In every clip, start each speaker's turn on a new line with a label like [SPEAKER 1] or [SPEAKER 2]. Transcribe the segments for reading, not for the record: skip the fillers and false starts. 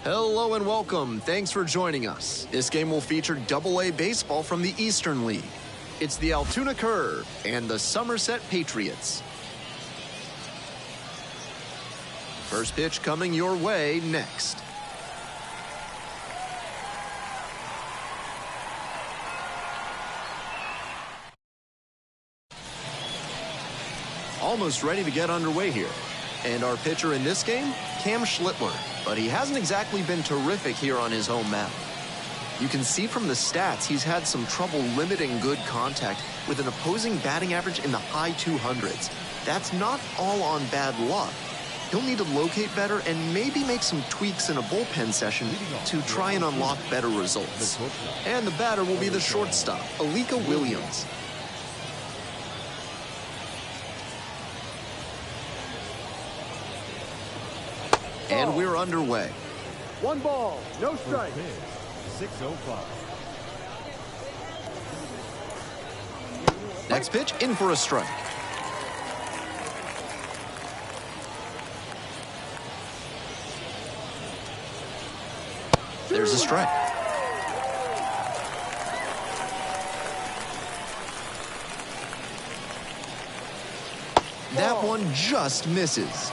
[SPEAKER 1] Hello and welcome. Thanks for joining us. This game will feature AA baseball from the Eastern League. It's the Altoona Curve and the Somerset Patriots. First pitch coming your way next. Almost ready to get underway here. And our pitcher in this game, Cam Schlittler. But he hasn't exactly been terrific here on his home mound. You can see from the stats he's had some trouble limiting good contact with an opposing batting average in the high 200s. That's not all on bad luck. He'll need to locate better and maybe make some tweaks in a bullpen session to try and unlock better results. And the batter will be the shortstop, Alika Williams. And we're underway.
[SPEAKER 2] 1 ball, no strike.
[SPEAKER 3] 6:05.
[SPEAKER 1] Next pitch, in for a strike. There's a strike. That one just misses.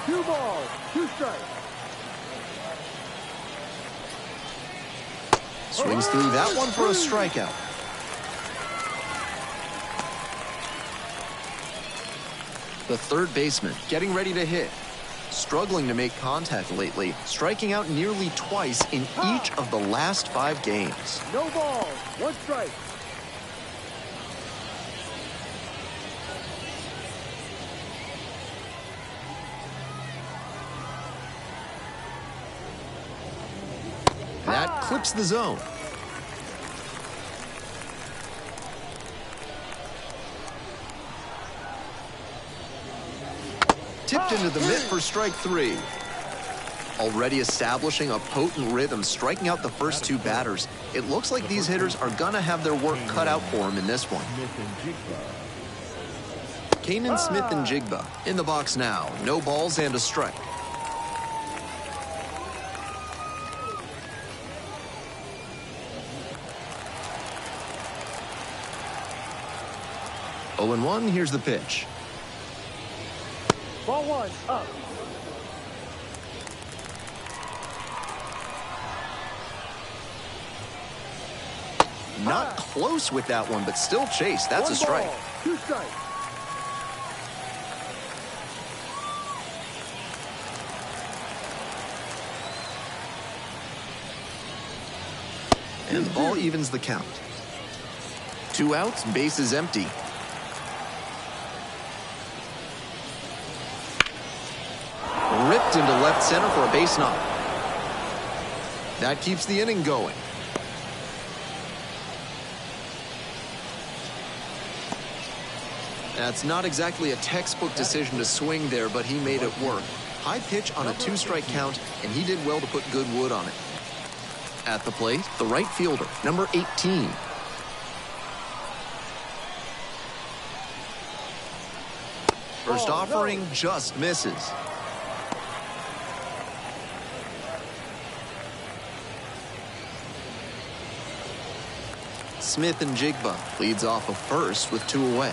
[SPEAKER 2] 2 balls, 2 strikes.
[SPEAKER 1] Swings through that one for a strikeout. The third baseman getting ready to hit. Struggling to make contact lately, striking out nearly twice in each of the last 5 games.
[SPEAKER 2] No balls, 1 strike.
[SPEAKER 1] That clips the zone. Tipped into the mitt for strike 3. Already establishing a potent rhythm, striking out the first 2 batters. It looks like these hitters are gonna have their work cut out for him in this one. Kanan Smith-Njigba in the box now. No balls and a strike. Oh and 1, here's the pitch.
[SPEAKER 2] Ball 1, up.
[SPEAKER 1] Not close with that one, but still chased. That's a strike.
[SPEAKER 2] 1 ball, 2 strikes.
[SPEAKER 1] And the ball evens the count. 2 outs, base is empty. Ripped into left center for a base knock. That keeps the inning going. That's not exactly a textbook decision to swing there, but he made it work. High pitch on a 2-strike count, and he did well to put good wood on it. At the plate, the right fielder, number 18. First offering just misses. Smith-Njigba leads off of first with 2 away.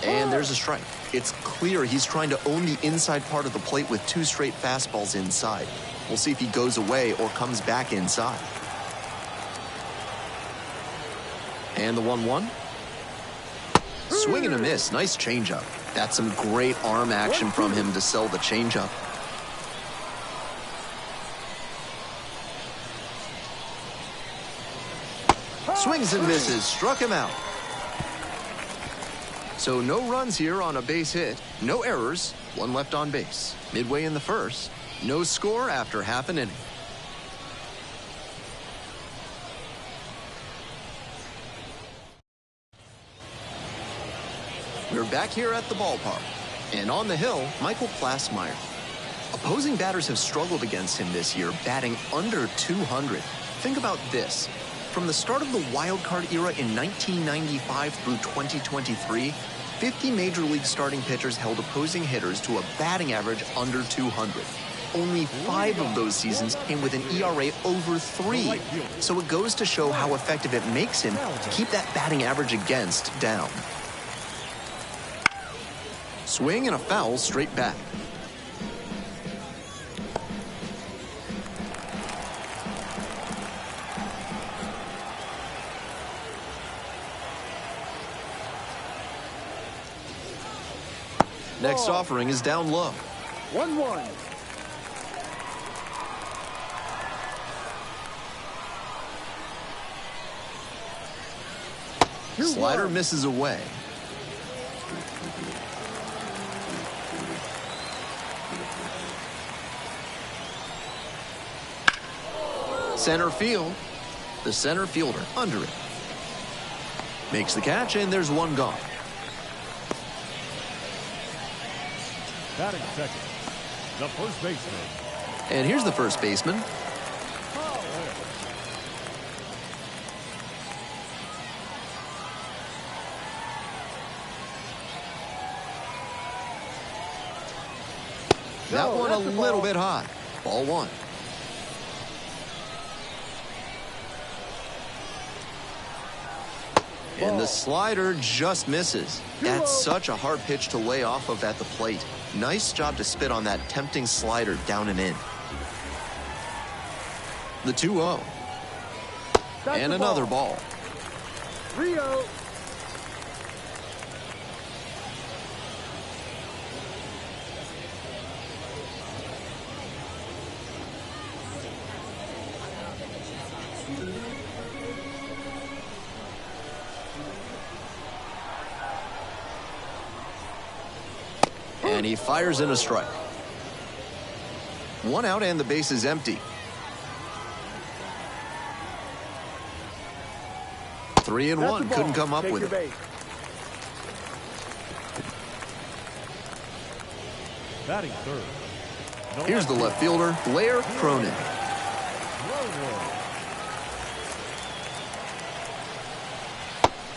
[SPEAKER 1] And there's a strike. It's clear he's trying to own the inside part of the plate with 2 straight fastballs inside. We'll see if he goes away or comes back inside. And the 1-1. Swing and a miss. Nice changeup. That's some great arm action from him to sell the changeup. Swings and misses. Struck him out. So no runs here on a base hit. No errors. 1 left on base. Midway in the first. No score after half an inning. We're back here at the ballpark. And on the hill, Michael Plasmeyer. Opposing batters have struggled against him this year, batting under 200. Think about this. From the start of the wild card era in 1995 through 2023, 50 Major League starting pitchers held opposing hitters to a batting average under 200. Only 5 of those seasons came with an ERA over 3. So it goes to show how effective it makes him to keep that batting average against down. Swing and a foul straight back. Next offering is down low.
[SPEAKER 2] 1-1.
[SPEAKER 1] Slider misses away. Center field. The center fielder under it. Makes the catch, and there's one gone.
[SPEAKER 3] Batting second, the first baseman.
[SPEAKER 1] And here's the first baseman. That one a little bit high. Ball 1. And the slider just misses. That's such a hard pitch to lay off of at the plate. Nice job to spit on that tempting slider down and in. The 2-0. And another ball.
[SPEAKER 2] 3-0.
[SPEAKER 1] And he fires in a strike. 1 out and the base is empty. 3-1. Couldn't come up with it.
[SPEAKER 3] Batting third.
[SPEAKER 1] Here's the left fielder, Blair Cronin.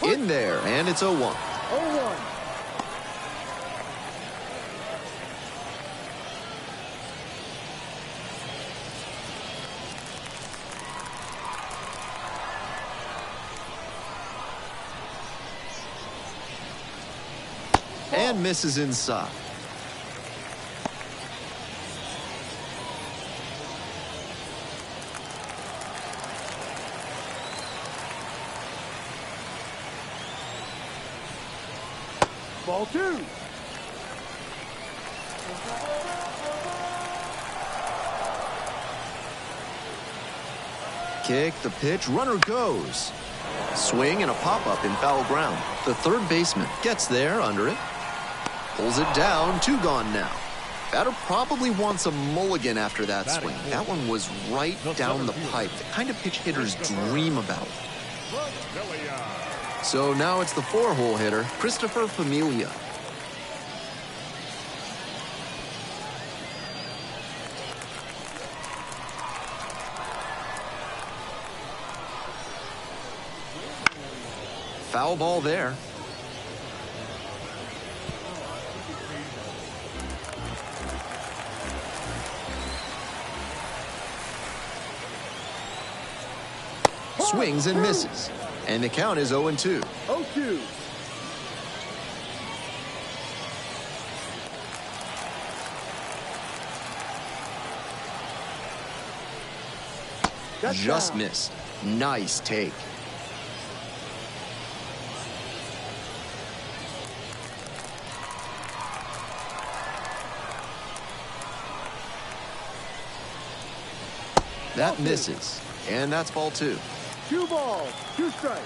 [SPEAKER 1] In there, and it's 0-1.
[SPEAKER 2] 0-1.
[SPEAKER 1] And misses inside.
[SPEAKER 2] Ball 2.
[SPEAKER 1] Kick, the pitch, runner goes. Swing and a pop-up in foul ground. The third baseman gets there under it. Pulls it down, 2 gone now. Batter probably wants a mulligan after that swing. That one was right down the pipe. The kind of pitch hitters dream about. So now it's the 4-hole hitter, Christopher Familia. Foul ball there. Swings and misses. And the count is 0-2.
[SPEAKER 2] 0-2.
[SPEAKER 1] Just missed. Nice take. That misses. And that's ball 2.
[SPEAKER 2] 2 balls, 2 strikes.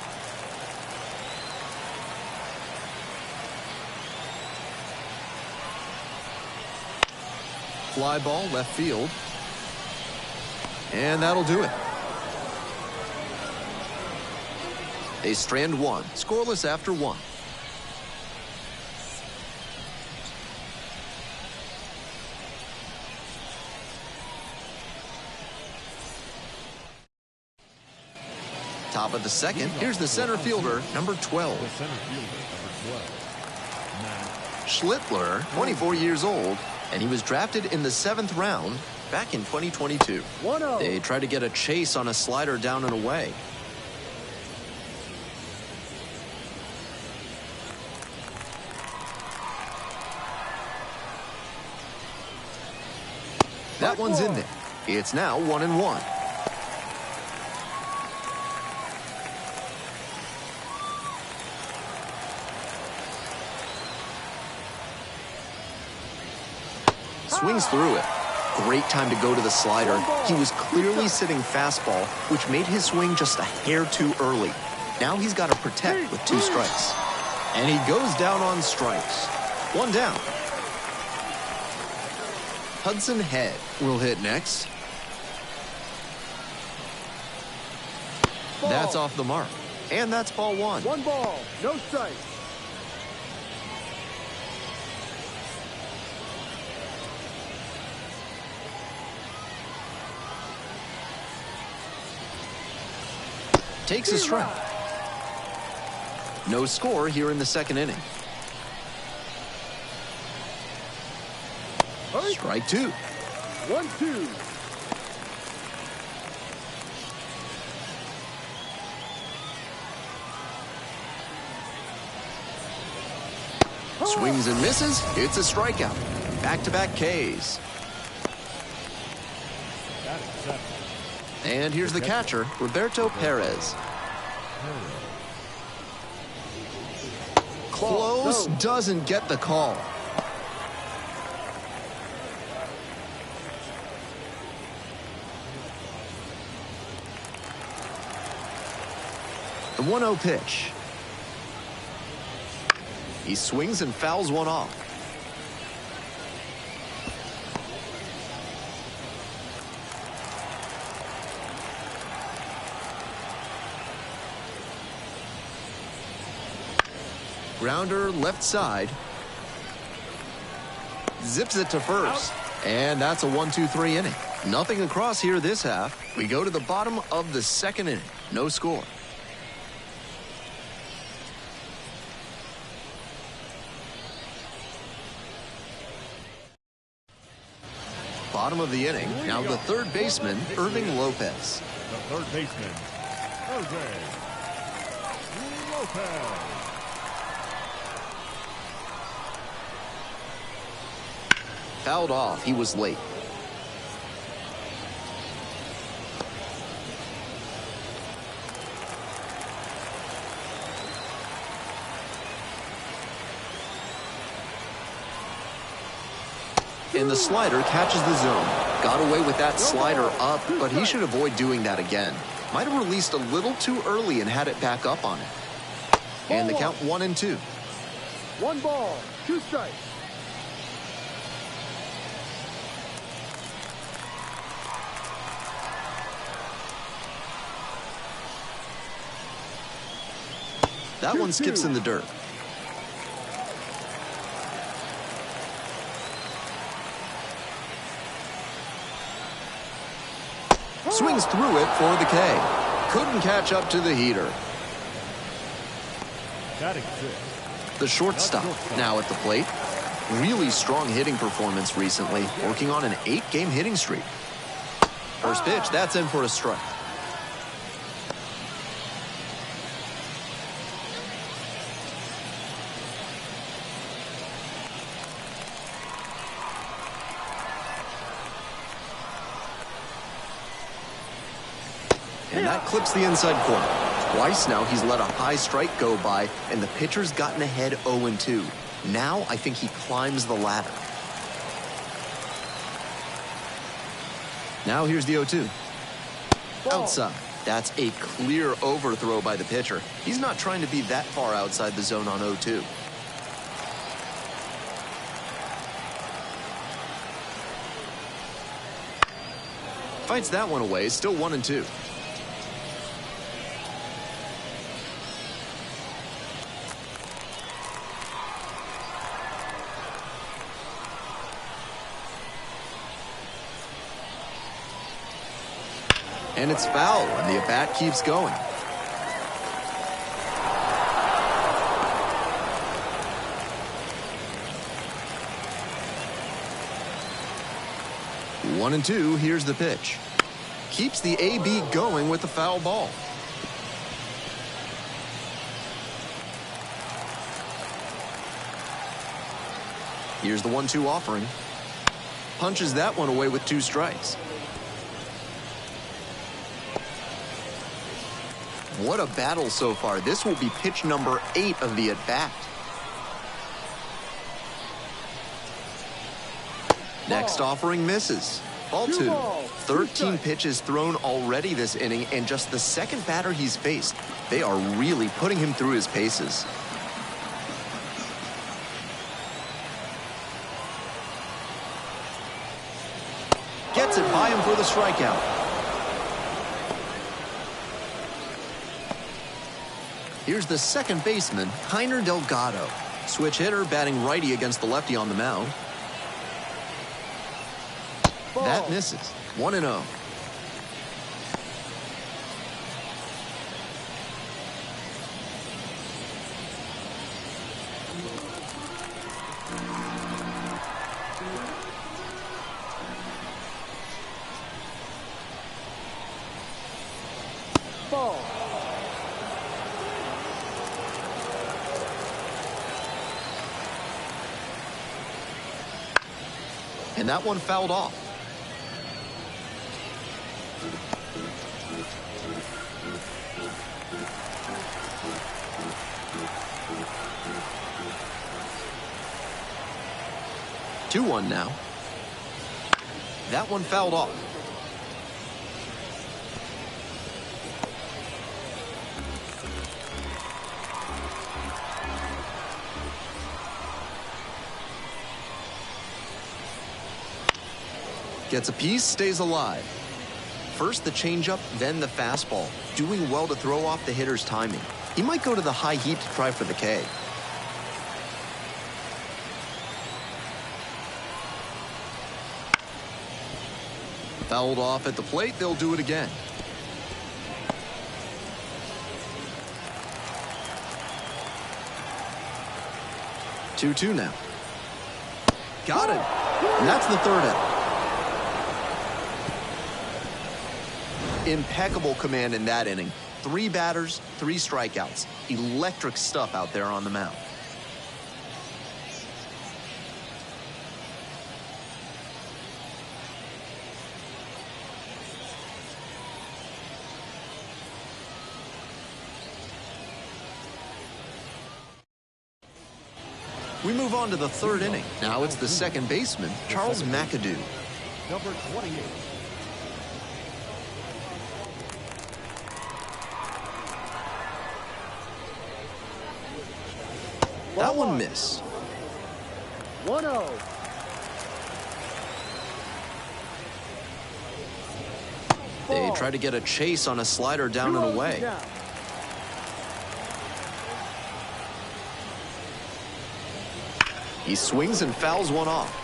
[SPEAKER 1] Fly ball left field. And that'll do it. They strand 1, scoreless after 1. Top of the second, here's the center fielder, number 12.
[SPEAKER 3] The center fielder, number 12.
[SPEAKER 1] Schlittler, 24 years old, and he was drafted in the 7th round back in 2022.
[SPEAKER 2] 1-0.
[SPEAKER 1] They tried to get a chase on a slider down and away. That one's in there. It's now 1-1. Swings through it. Great time to go to the slider. He was clearly sitting fastball, which made his swing just a hair too early. Now he's got to protect with 2 strikes. And he goes down on strikes. 1 down. Hudson Head will hit next. That's off the mark. And that's ball 1.
[SPEAKER 2] 1 ball, no strike.
[SPEAKER 1] Takes a strike. No score here in the 2nd inning. Strike 2.
[SPEAKER 2] 1-2.
[SPEAKER 1] Swings and misses. It's a strikeout. Back-to-back Ks.
[SPEAKER 3] Batting 7th.
[SPEAKER 1] And here's the catcher, Roberto Perez. Close, doesn't get the call. The 1-0 pitch. He swings and fouls one off. Grounder left side. Zips it to first. And that's a 1-2-3 inning. Nothing across here this half. We go to the bottom of the 2nd inning. No score. Bottom of the inning. Now the 3rd baseman, Irving Lopez.
[SPEAKER 3] The 3rd baseman, Irving Lopez.
[SPEAKER 1] Fouled off. He was late. And the slider catches the zone. Got away with that slider up, but he should avoid doing that again. Might have released a little too early and had it back up on it. And the count 1-2.
[SPEAKER 2] 1 ball, 2 strikes.
[SPEAKER 1] That one skips in the dirt. Swings through it for the K. Couldn't catch up to the heater.
[SPEAKER 3] Batting 6th.
[SPEAKER 1] The shortstop now at the plate. Really strong hitting performance recently, working on an 8-game hitting streak. First pitch, that's in for a strike. And that clips the inside corner. Twice now he's let a high strike go by, and the pitcher's gotten ahead 0-2. Now I think he climbs the ladder. Now here's the 0-2. Outside. That's a clear overthrow by the pitcher. He's not trying to be that far outside the zone on 0-2. Fights that one away, still 1-2. And it's foul, and the at-bat keeps going. 1-2, here's the pitch. Keeps the AB going with the foul ball. Here's the 1-2 offering. Punches that one away with 2 strikes. What a battle so far. This will be pitch number 8 of the at-bat. Next offering misses. Ball 2. 13 pitches thrown already this inning, and just the second batter he's faced. They are really putting him through his paces. Gets it by him for the strikeout. Here's the second baseman, Heiner Delgado. Switch hitter, batting righty against the lefty on the mound.
[SPEAKER 2] Ball.
[SPEAKER 1] That misses. 1-0.
[SPEAKER 2] Ball.
[SPEAKER 1] And that one fouled off. Two 2-1 now. That one fouled off. Gets a piece, stays alive. First the changeup, then the fastball. Doing well to throw off the hitter's timing. He might go to the high heat to try for the K. Fouled off at the plate, they'll do it again. Two now. Got it. And that's the third out. Impeccable command in that inning. 3 batters, 3 strikeouts. Electric stuff out there on the mound. We move on to the third inning. Now it's the second baseman, Charles McAdoo.
[SPEAKER 3] Number 28.
[SPEAKER 1] That one missed.
[SPEAKER 2] 1-0.
[SPEAKER 1] They try to get a chase on a slider down and away. He swings and fouls one off.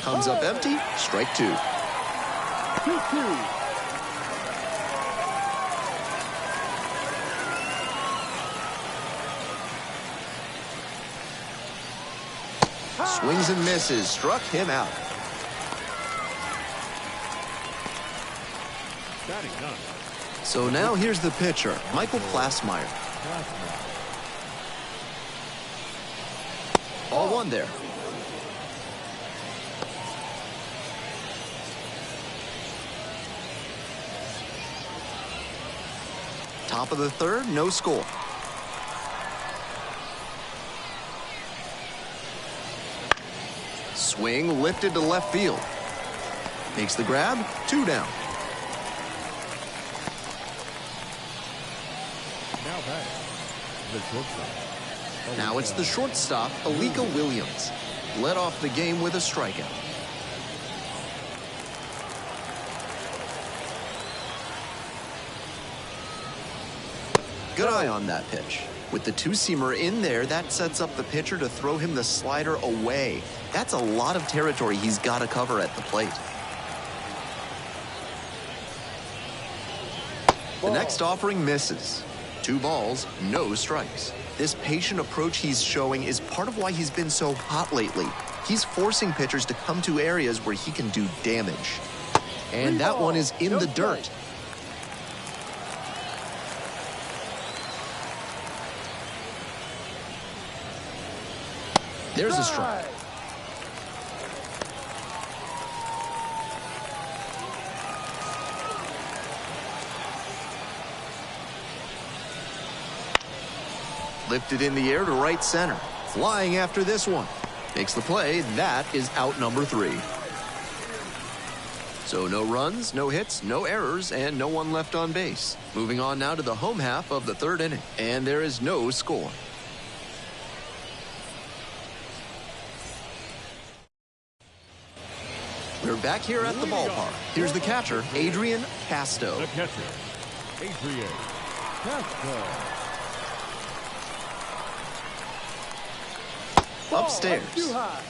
[SPEAKER 1] Comes up empty, strike 2.
[SPEAKER 2] 2-2.
[SPEAKER 1] Swings and misses, struck him out.
[SPEAKER 3] Batting 9.
[SPEAKER 1] So now here's the pitcher, Michael Plasmeyer. Ball 1 there. Top of the third, no score. Swing lifted to left field. Makes the grab, 2 down.
[SPEAKER 3] Now batting, the shortstop.
[SPEAKER 1] Now it's the shortstop, Alika Williams. Led off the game with a strikeout. Good eye on that pitch. With the 2-seamer in there, that sets up the pitcher to throw him the slider away. That's a lot of territory he's got to cover at the plate. The next offering misses. 2 balls, no strikes. This patient approach he's showing is part of why he's been so hot lately. He's forcing pitchers to come to areas where he can do damage. And that one is in the dirt. There's a strike. Lifted in the air to right center. Flying after this one. Makes the play. That is out number 3. So no runs, no hits, no errors, and no one left on base. Moving on now to the home half of the 3rd inning. And there is no score. We're back here at the ballpark. Here's the catcher, Adrian Casto.
[SPEAKER 3] The catcher, Adrian Casto.
[SPEAKER 1] Upstairs.
[SPEAKER 2] Too high.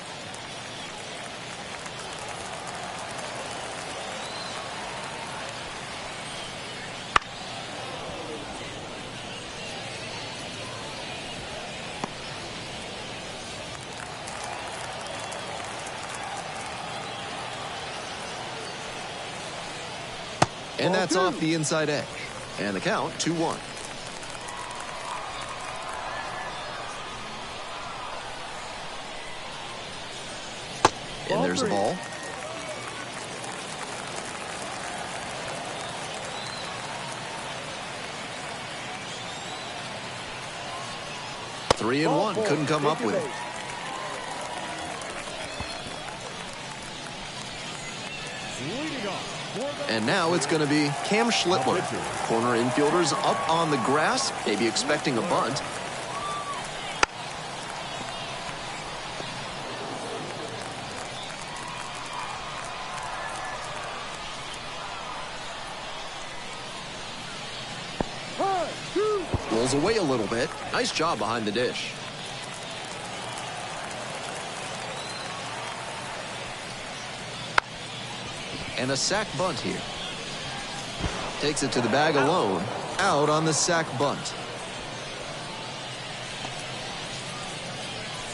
[SPEAKER 1] And that's off the inside edge. And the count, 2-1. And there's a ball. Three and one. Couldn't come up with it. And now it's going to be Cam Schlittler. Corner infielders up on the grass, maybe expecting a bunt. Rolls away a little bit. Nice job behind the dish. And a sac bunt here. Takes it to the bag alone. Out on the sac bunt.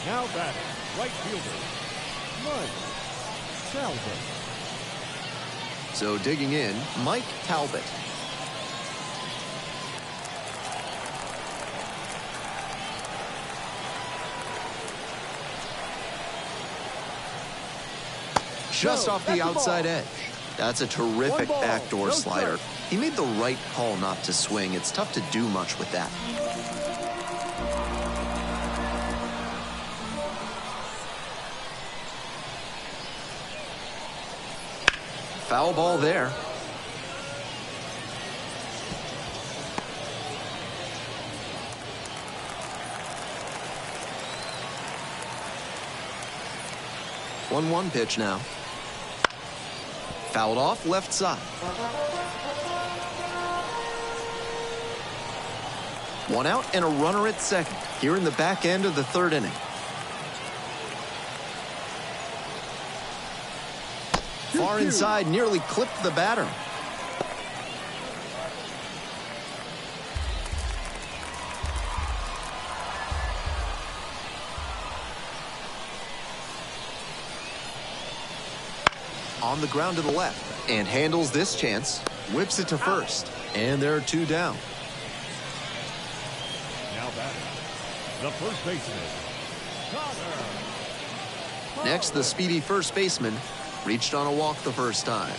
[SPEAKER 3] Now batting, right fielder, Mike Talbot.
[SPEAKER 1] So digging in, Mike Talbot. Just off the outside edge. That's a terrific backdoor slider. He made the right call not to swing. It's tough to do much with that. Foul ball there. One pitch now. Fouled off left side. One out and a runner at second here in the back end of the 3rd inning. Far inside, nearly clipped the batter. On the ground to the left and handles this chance. Whips it to first. And there are 2 down.
[SPEAKER 3] Now batting, the first baseman, Connor.
[SPEAKER 1] Next, the speedy first baseman reached on a walk the first time.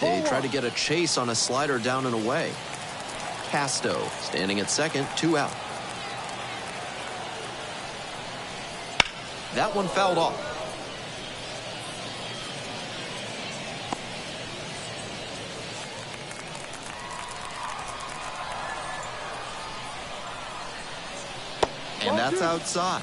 [SPEAKER 1] They try to get a chase on a slider down and away. Casto standing at second, 2 out. That one fouled off. And that's outside.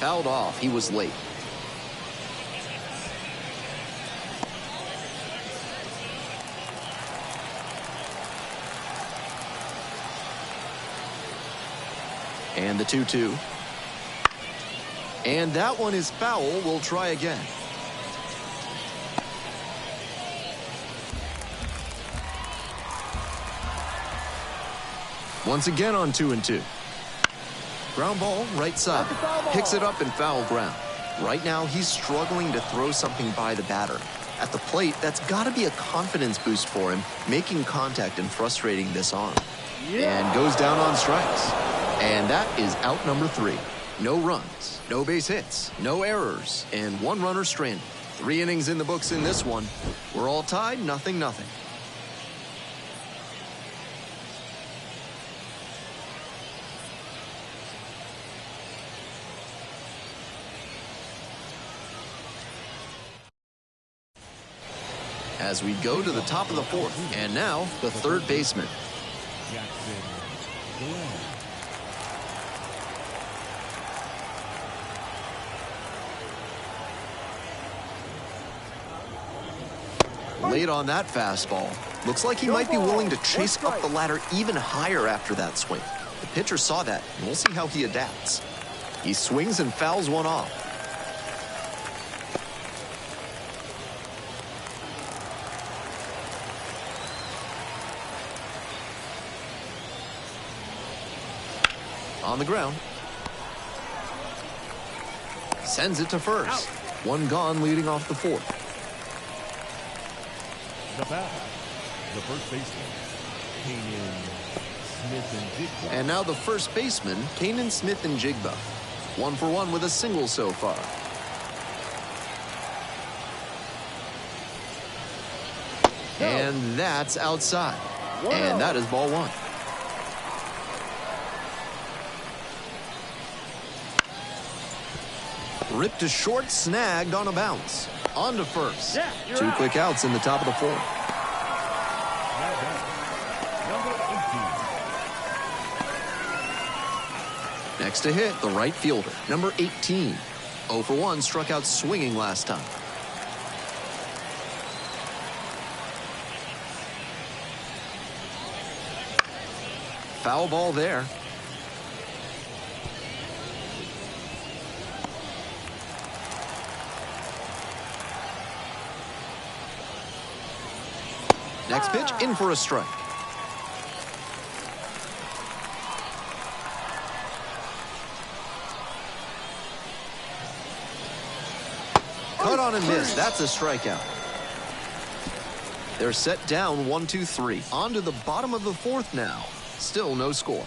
[SPEAKER 1] Fouled off. He was late. And the 2-2. And that one is foul. We'll try again. Once again on 2-2. Ground ball, right side. Picks it up in foul ground. Right now, he's struggling to throw something by the batter. At the plate, that's got to be a confidence boost for him, making contact and frustrating this arm. And goes down on strikes. And that is out number 3. No runs, no base hits, no errors, and 1 runner stranded. 3 innings in the books in this one. We're all tied, 0-0. As we go to the top of the 4th, and now the 3rd baseman. Late on that fastball. Looks like he might be willing to chase up the ladder even higher after that swing. The pitcher saw that, and we'll see how he adapts. He swings and fouls one off. On the ground. Sends it to first. 1 gone leading off the 4th.
[SPEAKER 3] The batter, the first baseman, Smith-Njigba.
[SPEAKER 1] And now the first baseman, Smith-Njigba. 1 for 1 with a single so far. And that's outside. And that is ball 1. Ripped to short, snagged on a bounce. On to first. 2 quick outs in the top of the 4th.
[SPEAKER 3] Number 18.
[SPEAKER 1] Next to hit, the right fielder, number 18. 0 for 1, struck out swinging last time. Foul ball there. Next pitch, in for a strike. Cut on and miss. That's a strikeout. They're set down 1-2-3. On to the bottom of the 4th now. Still no score.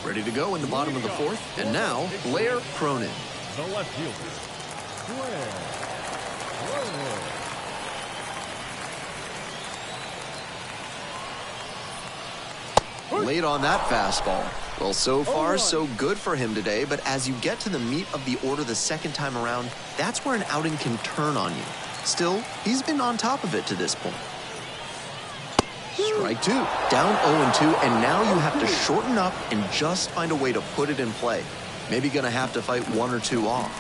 [SPEAKER 1] Ready to go in the bottom of the 4th. And now, Blair Cronin.
[SPEAKER 3] The left fielder, Blair Cronin.
[SPEAKER 1] Late on that fastball. Well, so far, so good for him today, but as you get to the meat of the order the second time around, that's where an outing can turn on you. Still, he's been on top of it to this point. Strike 2. Down 0-2, and now you have to shorten up and just find a way to put it in play. Maybe going to have to fight 1 or 2 off.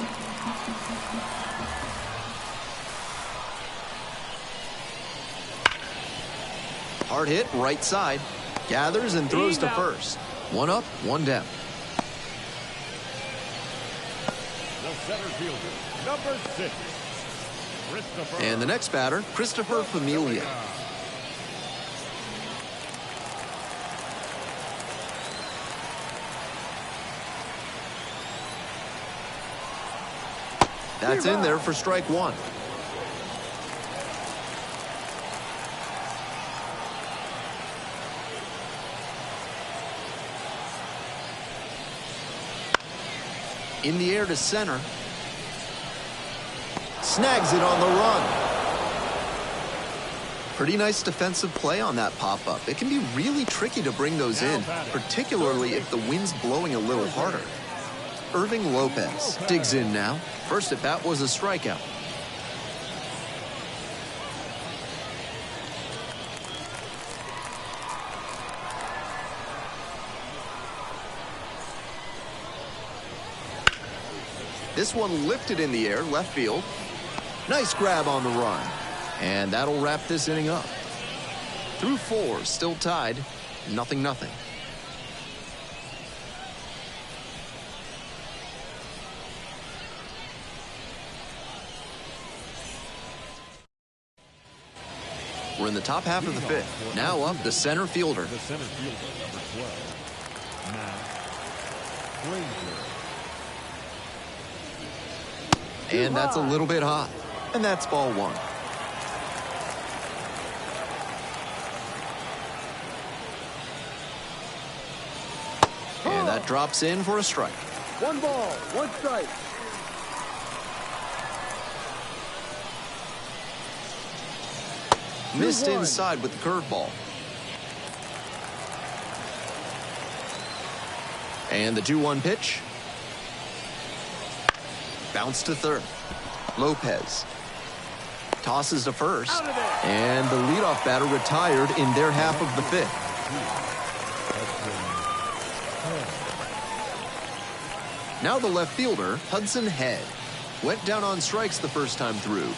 [SPEAKER 1] Hard hit, right side. Gathers and throws to first. 1 up, 1 down.
[SPEAKER 3] The center fielder, number 6.
[SPEAKER 1] And the next batter, Christopher Familia. That's in there for strike 1. In the air to center. Snags it on the run. Pretty nice defensive play on that pop-up. It can be really tricky to bring those in, particularly if the wind's blowing a little harder. Irving Lopez digs in now. First at bat was a strikeout. This one lifted in the air, left field. Nice grab on the run. And that'll wrap this inning up. Through 4, still tied, 0-0. We're in the top half of the 5th. Now up the center fielder.
[SPEAKER 3] The center fielder, number 12, Matt Granger.
[SPEAKER 1] And that's a little bit high. And that's ball 1. And that drops in for a strike.
[SPEAKER 2] 1 ball, 1 strike.
[SPEAKER 1] Missed inside with the curveball. And the 2-1 pitch. Bounce to third. Lopez tosses to first. And the leadoff batter retired in their half of the 5th. Now the left fielder, Hudson Head. Went down on strikes the first time through.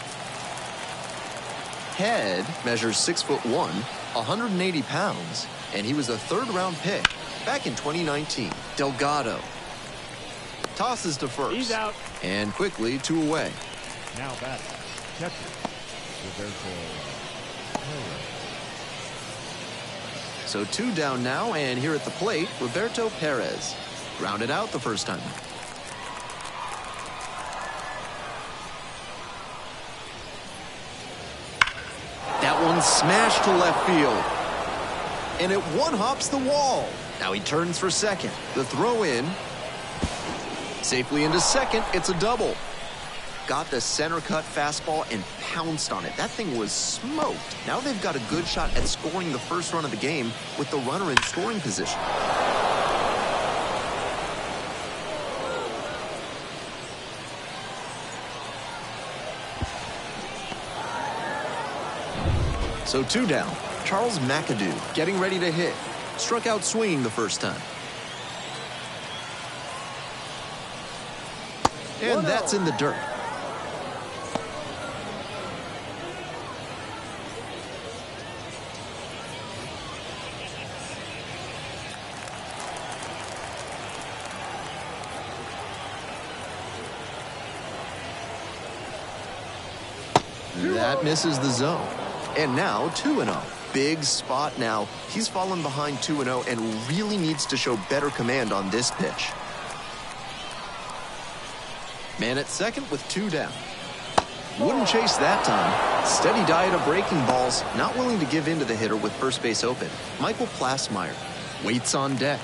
[SPEAKER 1] Head measures 6'1", 180 pounds, and he was a 3rd-round pick back in 2019. Delgado tosses to first.
[SPEAKER 2] He's out.
[SPEAKER 1] And quickly 2 away.
[SPEAKER 3] Now batting, catcher, Roberto Perez.
[SPEAKER 1] So 2 down now, and here at the plate, Roberto Perez. Grounded out the first time. That one smashed to left field. And it one-hops the wall. Now he turns for second. The throw in. Safely into second. It's a double. Got the center cut fastball and pounced on it. That thing was smoked. Now they've got a good shot at scoring the first run of the game with the runner in scoring position. So 2 down. Charles McAdoo getting ready to hit. Struck out swinging the first time. And that's in the dirt. That misses the zone. And now 2-0. Big spot now. He's fallen behind 2-0 and really needs to show better command on this pitch. Man at second with 2 down. Wouldn't chase that time. Steady diet of breaking balls. Not willing to give in to the hitter with first base open. Michael Plasmeyer waits on deck.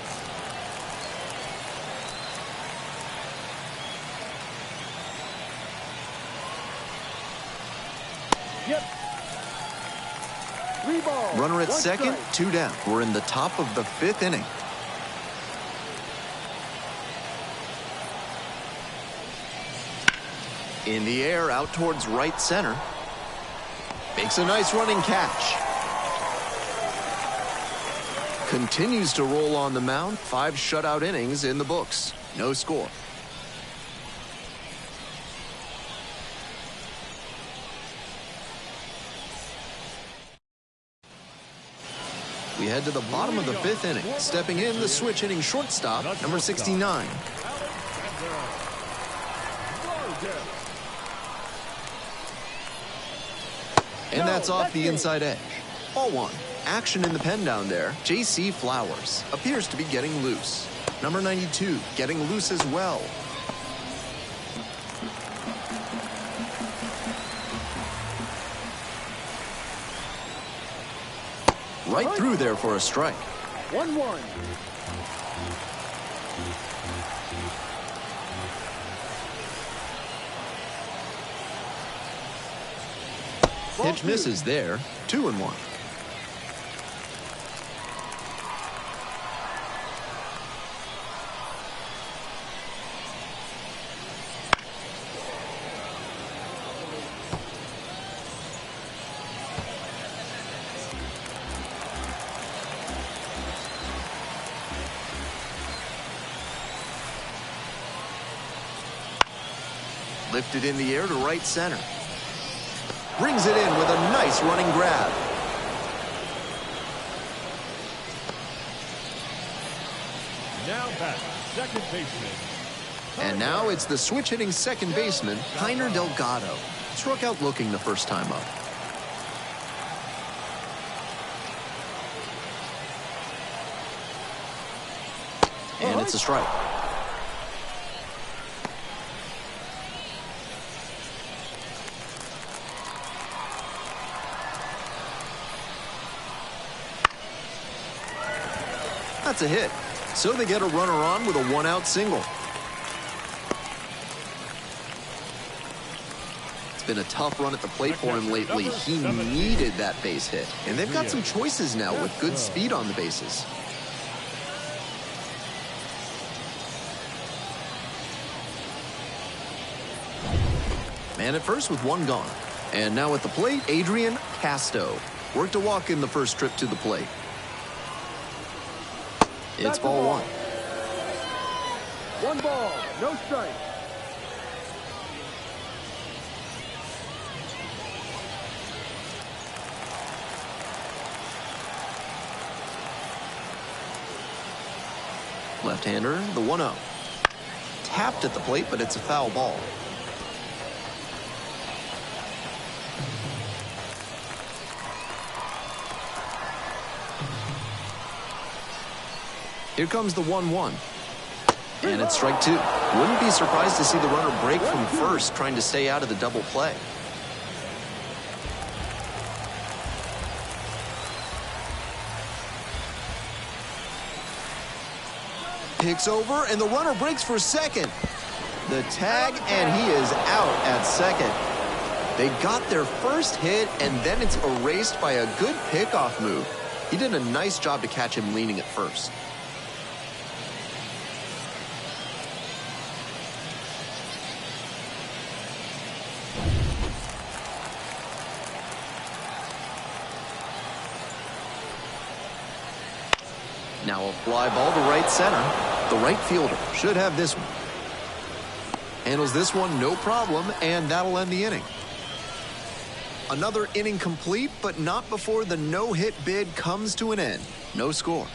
[SPEAKER 2] Yep. 3 balls.
[SPEAKER 1] Runner at
[SPEAKER 2] 1
[SPEAKER 1] second,
[SPEAKER 2] strike.
[SPEAKER 1] 2 down. We're in the top of the 5th inning. In the air, out towards right center. Makes a nice running catch. Continues to roll on the mound. 5 shutout innings in the books. No score. We head to the bottom of the 5th inning. Stepping in, the switch hitting shortstop, number 69. And that's off the inside edge. Ball 1. Action in the pen down there. J.C. Flowers appears to be getting loose. Number 92 getting loose as well. Right through there for a strike.
[SPEAKER 2] 1-1.
[SPEAKER 1] Pitch misses there. 2-1. Lifted in the air to right center. Brings it in with a nice running grab.
[SPEAKER 3] Now back, second baseman.
[SPEAKER 1] And now it's the switch-hitting second baseman, Heiner Delgado. Struck out looking the first time up. And it's a strike. That's a hit. So they get a runner on with a one-out single. It's been a tough run at the plate for him lately. He needed that base hit. And they've got some choices now with good speed on the bases. Man at first with one gone. And now at the plate, Adrian Casto. Worked a walk in the first trip to the plate. It's ball one.
[SPEAKER 2] 1 ball, no strike.
[SPEAKER 1] Left-hander, the 1-0. Tapped at the plate, but it's a foul ball. Here comes the 1-1. And it's strike two. Wouldn't be surprised to see the runner break from first, trying to stay out of the double play. Picks over, and the runner breaks for second. The tag, and he is out at second. They got their first hit, and then it's erased by a good pickoff move. He did a nice job to catch him leaning at first. Now a fly ball to right center. The right fielder should have this one. Handles this one no problem, and that'll end the inning. Another inning complete, but not before the no-hit bid comes to an end. No score.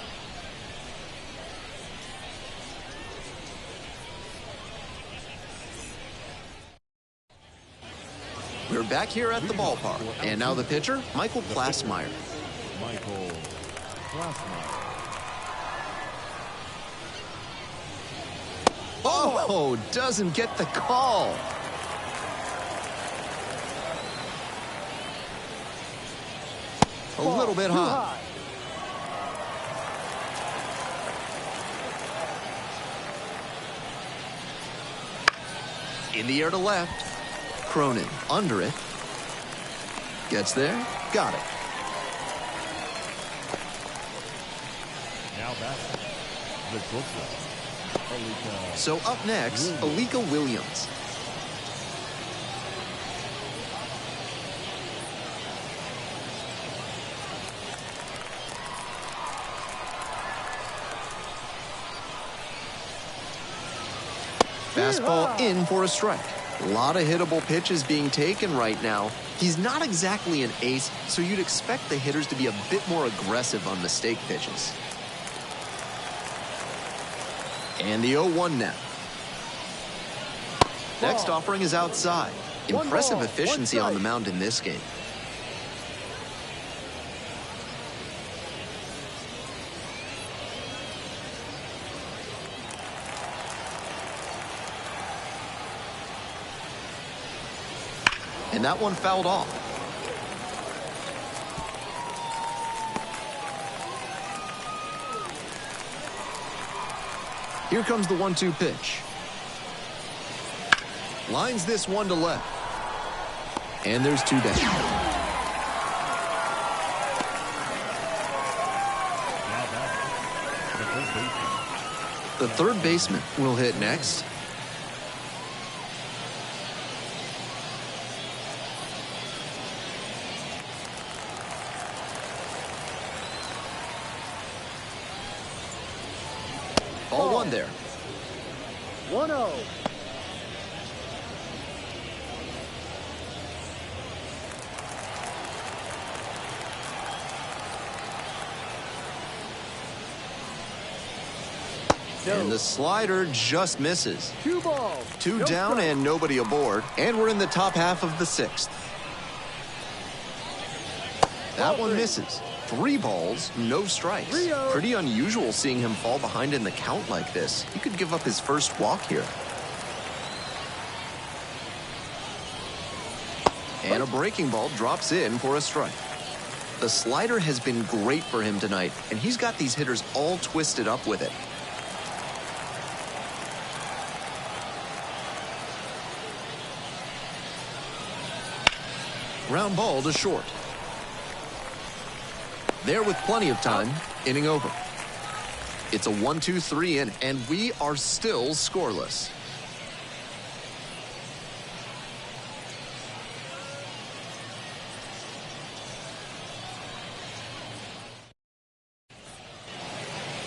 [SPEAKER 1] We're back here at the ballpark, and now the pitcher, Michael Plasmeyer.
[SPEAKER 3] Michael Plasmeyer.
[SPEAKER 1] Oh, doesn't get the call. A little bit high. In the air to left. Cronin under it. Gets there. Got it.
[SPEAKER 3] Now back, the shortstop.
[SPEAKER 1] So up next, Alika Williams. Fastball in for a strike. A lot of hittable pitches being taken right now. He's not exactly an ace, so you'd expect the hitters to be a bit more aggressive on mistake pitches. And the 0-1 now. Next offering is outside. Impressive efficiency on the mound in this game. And that one fouled off. Here comes the 1-2 pitch. Lines this one to left. And there's two down. The third baseman will hit next. Ball one there.
[SPEAKER 2] 1-0.
[SPEAKER 1] And the slider just misses.
[SPEAKER 2] 2 balls.
[SPEAKER 1] Two
[SPEAKER 2] No
[SPEAKER 1] down
[SPEAKER 2] strikes.
[SPEAKER 1] and nobody aboard. And we're in the top half of the 6th. That one misses. 3 balls, no strikes.
[SPEAKER 2] 3-0.
[SPEAKER 1] Pretty unusual seeing him fall behind in the count like this. He could give up his first walk here. And a breaking ball drops in for a strike. The slider has been great for him tonight, and he's got these hitters all twisted up with it. Ground ball to short. There with plenty of time, inning over. It's a 1-2-3 inning, and we are still scoreless.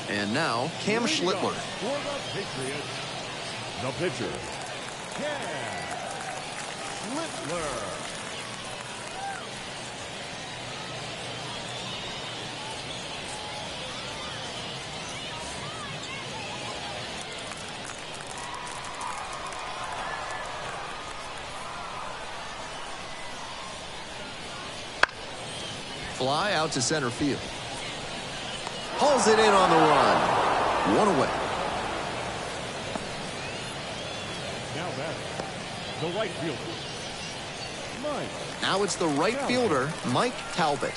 [SPEAKER 1] And now, Cam Schlittler.
[SPEAKER 3] For the Patriots, the pitcher, Cam Schlittler.
[SPEAKER 1] Fly out to center field. Hauls it in on the run. 1 away.
[SPEAKER 3] Now batting, the right fielder, Mike.
[SPEAKER 1] Now it's the right fielder, Mike Talbot.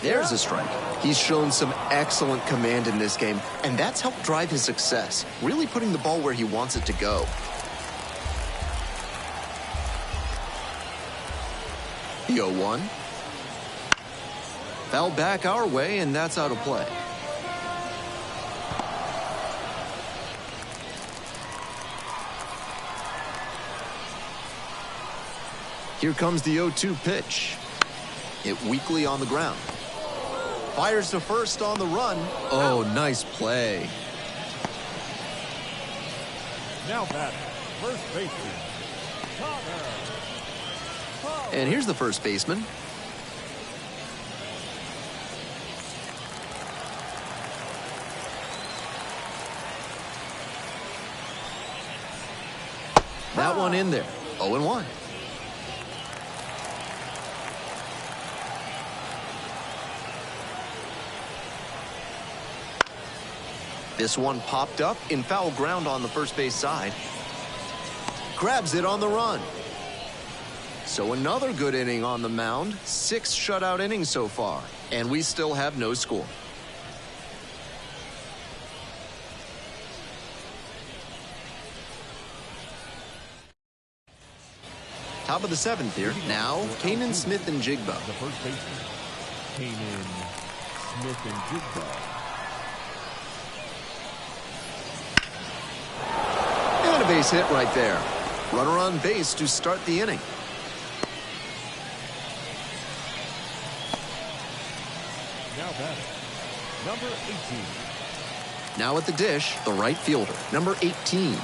[SPEAKER 1] There's a strike. He's shown some excellent command in this game, and that's helped drive his success, really putting the ball where he wants it to go. The 0-1. Foul back our way, and that's out of play. Here comes the 0-2 pitch. Hit weakly on the ground. Fires to first on the run. Oh, nice play.
[SPEAKER 3] Now batting, first baseman, Connor.
[SPEAKER 1] And here's the first baseman. That one in there. 0-1. This one popped up in foul ground on the first base side. Grabs it on the run. So another good inning on the mound. 6 shutout innings so far. And we still have no score. Top of the 7th here. Now, Kanan Smith and Jigba.
[SPEAKER 3] The first baseman, Kanan Smith and Jigba.
[SPEAKER 1] And a base hit right there. Runner on base to start the inning.
[SPEAKER 3] Now batting, number 18.
[SPEAKER 1] Now at the dish, the right fielder, number 18.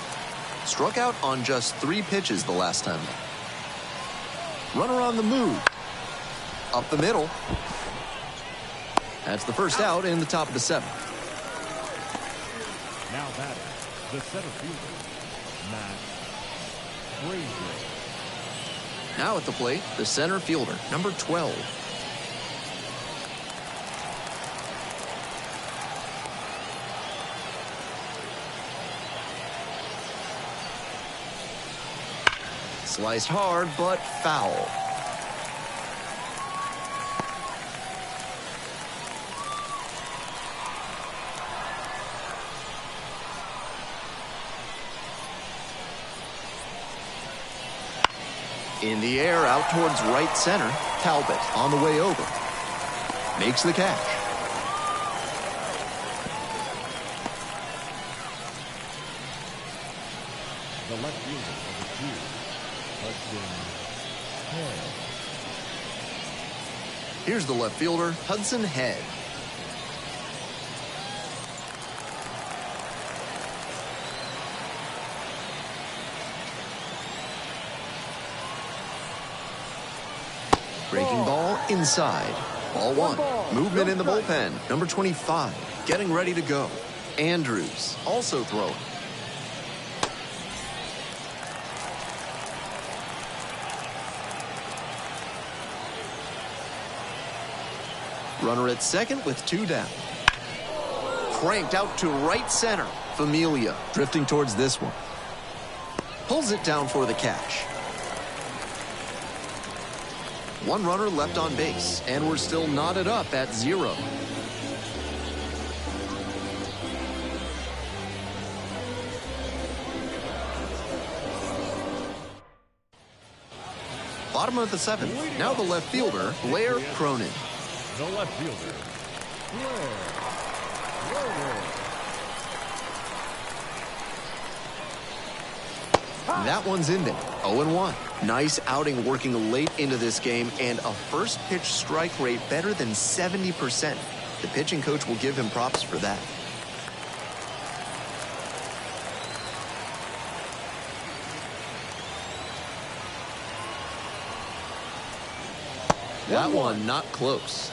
[SPEAKER 1] Struck out on just 3 pitches the last time. Runner on the move. Up the middle. That's the first out in the top of the 7th.
[SPEAKER 3] Now batting, the center fielder, Matt Frazier.
[SPEAKER 1] Now at the plate, the center fielder, number 12. Sliced hard, but foul. In the air, out towards right center. Talbot on the way over. Makes the catch.
[SPEAKER 3] The left fielder of the two, Hudson Head.
[SPEAKER 1] Here's the left fielder, Hudson Head. Breaking ball inside. Ball one. Movement in the bullpen. Number 25 getting ready to go. Andrews also throwing. Runner at second with 2 down. Cranked out to right center. Familia drifting towards this one. Pulls it down for the catch. 1 runner left on base, and we're still knotted up at 0. Bottom of the 7th. Now the left fielder, Blair Cronin.
[SPEAKER 3] The left fielder, Blair Cronin.
[SPEAKER 1] That one's in there. 0-1. Nice outing working late into this game, and a first pitch strike rate better than 70%. The pitching coach will give him props for that. That one not close.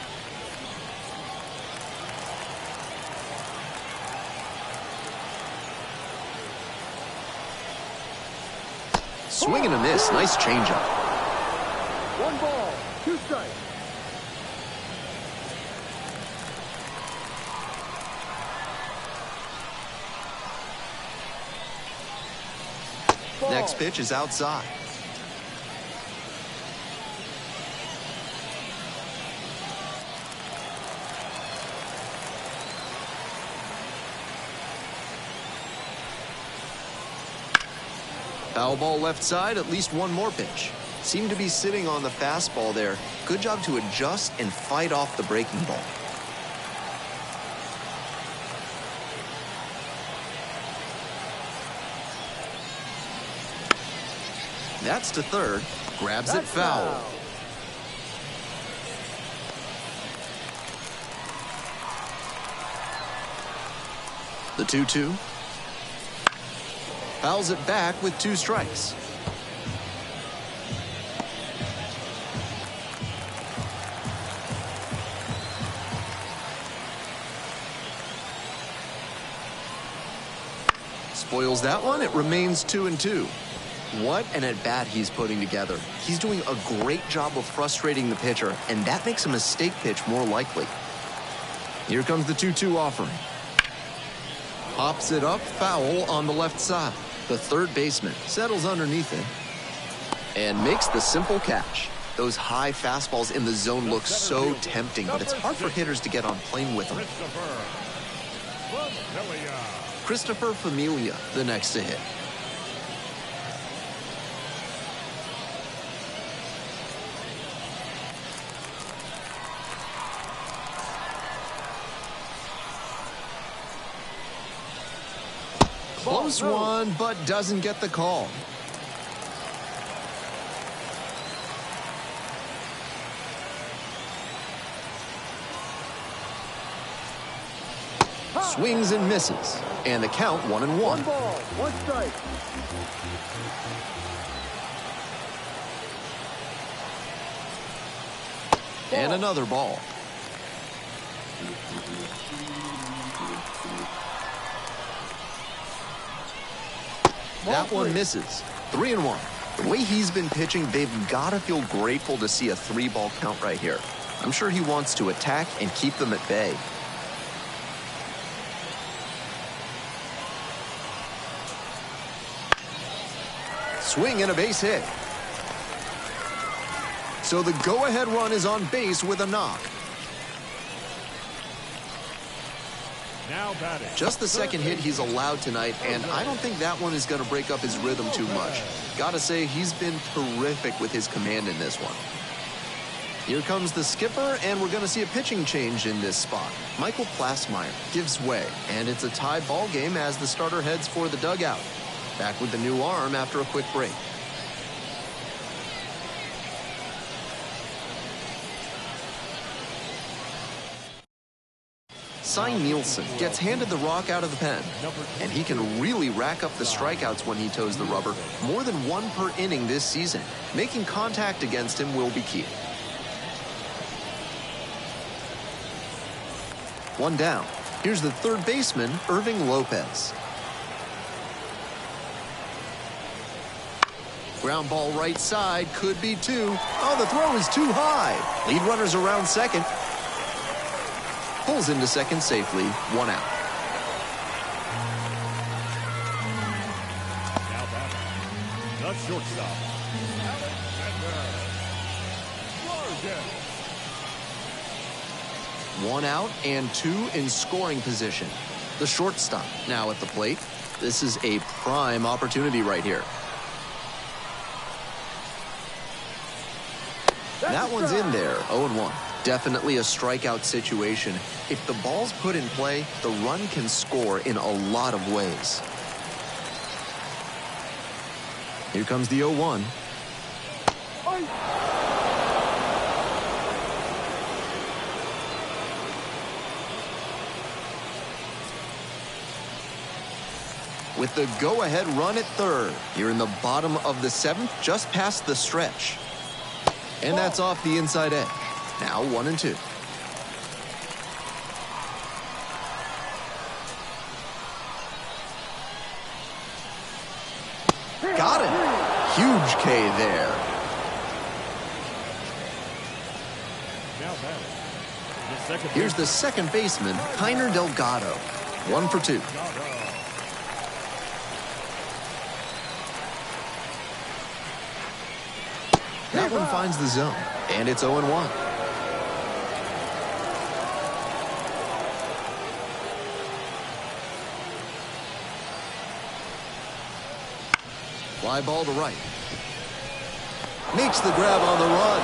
[SPEAKER 1] Swing and a miss. Nice changeup.
[SPEAKER 2] 1 ball, 2 strikes.
[SPEAKER 1] Next pitch is outside. Foul ball left side, at least 1 more pitch. Seemed to be sitting on the fastball there. Good job to adjust and fight off the breaking ball. That's to third. Grabs it foul. The 2-2. Fouls it back with 2 strikes. Spoils that one. It remains 2-2. What an at-bat he's putting together. He's doing a great job of frustrating the pitcher, and that makes a mistake pitch more likely. Here comes the 2-2 offering. Pops it up, foul on the left side. The third baseman settles underneath it and makes the simple catch. Those high fastballs in the zone look so tempting, but it's hard for hitters to get on plane with them. Christopher Familia, the next to hit. Close one, but doesn't get the call. Swings and misses. And the count 1-1.
[SPEAKER 2] 1 ball, 1 strike.
[SPEAKER 1] And another ball. That one misses. 3-1. The way he's been pitching, they've got to feel grateful to see a 3-ball count right here. I'm sure he wants to attack and keep them at bay. Swing and a base hit. So the go-ahead run is on base with a knock.
[SPEAKER 3] Now batting.
[SPEAKER 1] Just the second hit he's allowed tonight, and I don't think that one is going to break up his rhythm too much. Gotta say, he's been terrific with his command in this one. Here comes the skipper, and we're going to see a pitching change in this spot. Michael Plasmeyer gives way, and it's a tie ball game as the starter heads for the dugout. Back with the new arm after a quick break. Cy Nielsen gets handed the rock out of the pen, and he can really rack up the strikeouts when he toes the rubber, more than 1 per inning this season. Making contact against him will be key. One down. Here's the third baseman, Irving Lopez. Ground ball right side, could be two. Oh, the throw is too high. Lead runner's around second. Pulls into second safely, 1 out.
[SPEAKER 3] Now batting, the shortstop, Alexander.
[SPEAKER 1] 1 out and 2 in scoring position. The shortstop now at the plate. This is a prime opportunity right here. That one's in there, 0-1. Definitely a strikeout situation. If the ball's put in play, the run can score in a lot of ways. Here comes the 0-1. With the go-ahead run at third. You're in the bottom of the 7th, just past the stretch. And that's off the inside edge. Now 1-2. Got it. Huge K there.
[SPEAKER 3] Now batting,
[SPEAKER 1] Here's the second baseman, Kiner Delgado. 1 for 2. That one finds the zone, and it's 0-1. Fly ball to right. Makes the grab on the run.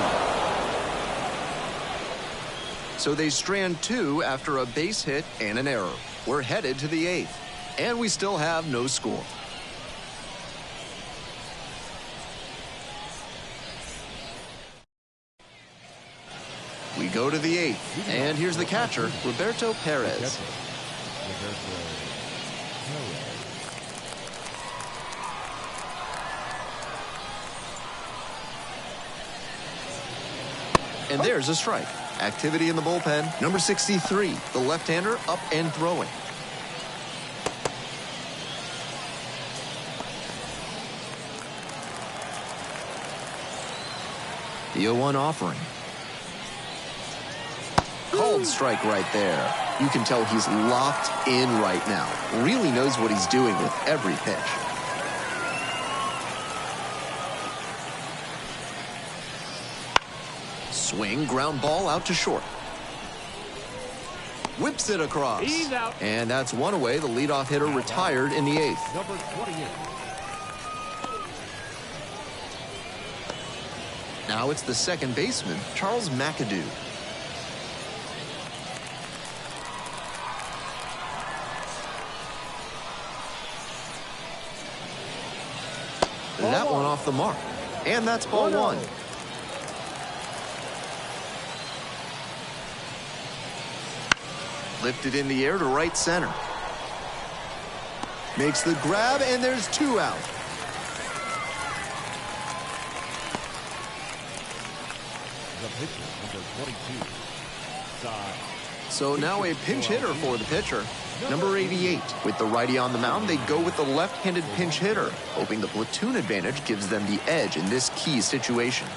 [SPEAKER 1] So they strand 2 after a base hit and an error. We're headed to the 8th, and we still have no score. We go to the 8th, and here's the catcher, Roberto Perez. And there's a strike. Activity in the bullpen. Number 63, the left-hander, up and throwing. The 0-1 offering. Called strike right there. You can tell he's locked in right now. Really knows what he's doing with every pitch. Swing, ground ball out to short. Whips it across.
[SPEAKER 2] He's out.
[SPEAKER 1] And that's one away. The leadoff hitter retired in the 8th.
[SPEAKER 3] Number 28.
[SPEAKER 1] Now it's the second baseman, Charles McAdoo. That one off the mark. And that's ball 1. Lifted in the air to right center. Makes the grab, and there's 2 out.
[SPEAKER 3] The pitcher, number 22. Side.
[SPEAKER 1] So now a pinch hitter for the pitcher. Number 88. With the righty on the mound, they go with the left-handed pinch hitter, hoping the platoon advantage gives them the edge in this key situation.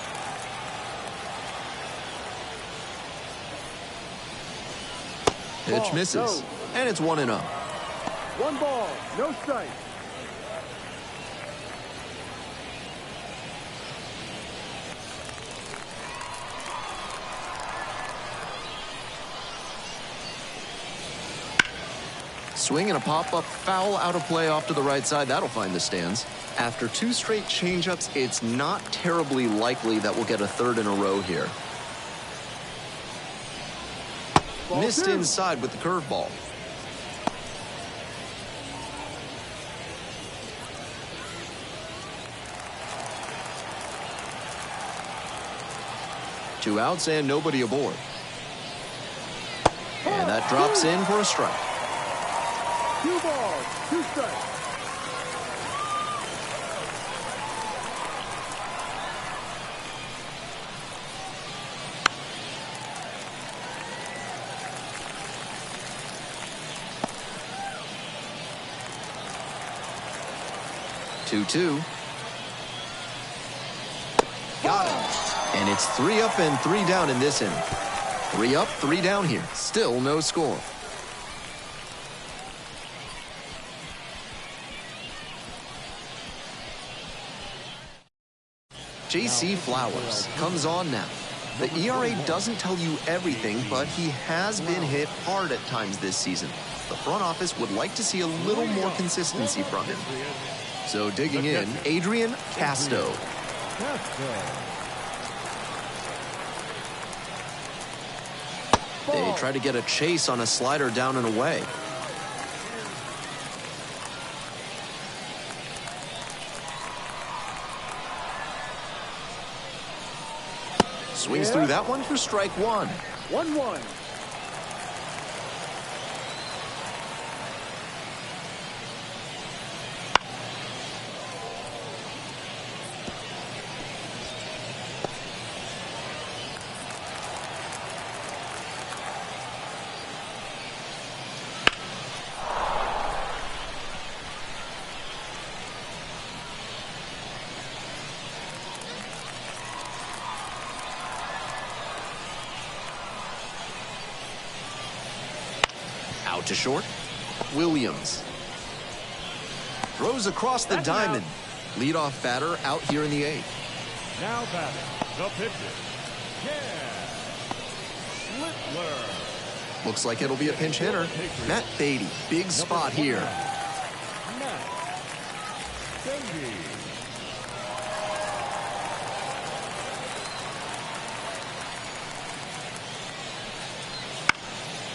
[SPEAKER 1] Pitch misses, and it's 1-0.
[SPEAKER 2] 1 ball, no strike.
[SPEAKER 1] Swing and a pop-up foul out of play off to the right side. That'll find the stands. After 2 straight changeups, it's not terribly likely that we'll get a third in a row here. Missed inside with the curveball. Two outs and nobody aboard. And that drops in for a strike.
[SPEAKER 2] 2 balls, 2 strikes.
[SPEAKER 1] 2-2. Got him. And it's 3 up and 3 down in this inning. 3 up, 3 down here. Still no score. J.C. Flowers comes on now. The ERA doesn't tell you everything, but he has been hit hard at times this season. The front office would like to see a little more consistency from him. So digging in, Adrian Casto. They try to get a chase on a slider down and away. Swings through that one for strike 1.
[SPEAKER 2] 1-1.
[SPEAKER 1] Out to short. Williams throws across the diamond. Leadoff batter out here in the 8th.
[SPEAKER 3] Now batting, the pitcher, Cam Schlittler.
[SPEAKER 1] Looks like it'll be a pinch hitter. Matt Beatty, big spot here.
[SPEAKER 3] Matt Beatty.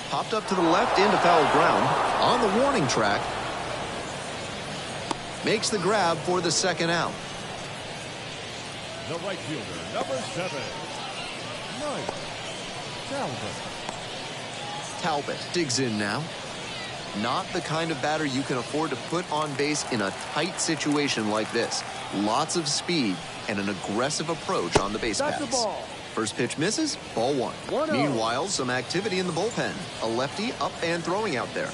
[SPEAKER 1] Popped up to the left into foul ground. On the warning track. Makes the grab for the second out.
[SPEAKER 3] The right fielder, number 7, Talbot.
[SPEAKER 1] Talbot digs in now. Not the kind of batter you can afford to put on base in a tight situation like this. Lots of speed and an aggressive approach on the base
[SPEAKER 2] That's
[SPEAKER 1] paths.
[SPEAKER 2] the ball.
[SPEAKER 1] First pitch misses, ball 1.
[SPEAKER 2] 1-0.
[SPEAKER 1] Meanwhile, some activity in the bullpen. A lefty up and throwing out there.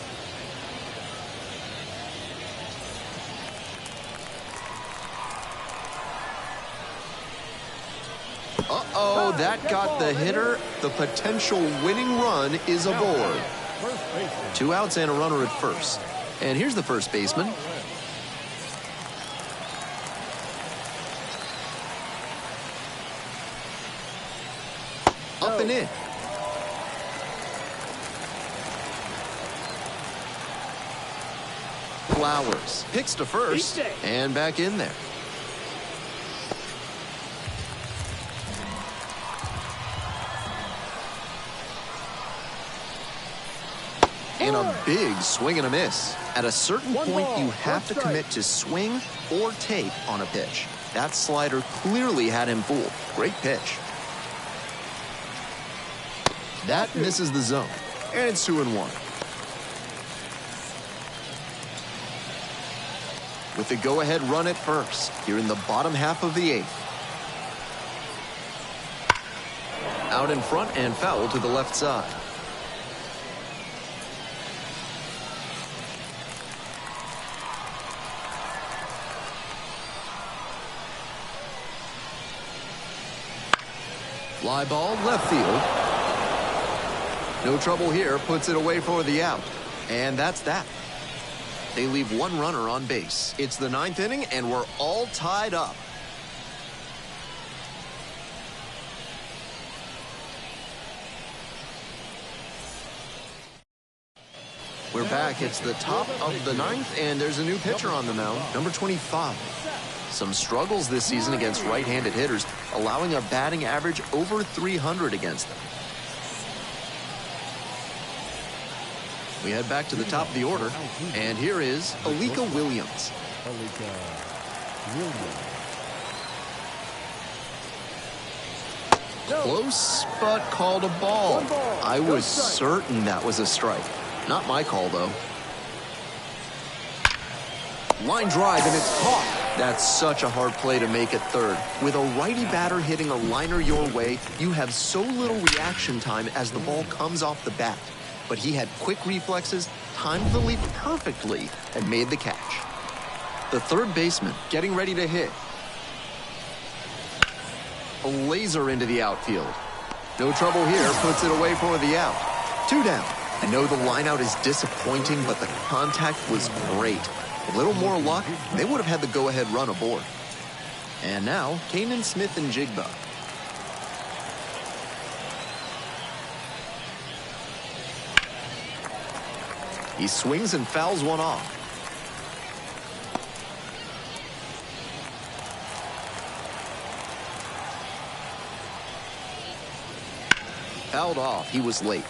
[SPEAKER 1] Uh-oh, that got the hitter. The potential winning run is aboard.
[SPEAKER 3] First baseman.
[SPEAKER 1] 2 outs and a runner at first. And here's the first baseman. Up and in. Flowers picks to first and back in there. And a big swing and a miss. At a certain point, you have to commit to swing or take on a pitch. That slider clearly had him fooled. Great pitch. That misses the zone. And it's 2-1. With the go-ahead run at first, here in the bottom half of the 8th. Out in front and foul to the left side. Fly ball left field. No trouble here, puts it away for the out. And that's that. They leave 1 runner on base. It's the 9th inning, and we're all tied up. We're back. It's the top of the 9th, and there's a new pitcher on the mound, number 25. Some struggles this season against right-handed hitters, allowing a batting average over 300 against them. We head back to the top of the order, and here is Alika Williams. Close, but called a ball. I was certain that was a strike. Not my call, though. Line drive, and it's caught. That's such a hard play to make at third. With a righty batter hitting a liner your way, you have so little reaction time as the ball comes off the bat. But he had quick reflexes, timed the leap perfectly, and made the catch. The third baseman getting ready to hit. A laser into the outfield. No trouble here, puts it away for the out. 2 down. I know the lineout is disappointing, but the contact was great. A little more luck, they would have had the go-ahead run aboard. And now, Kanan Smith and Jigba. He swings and fouls one off. Fouled off. He was late.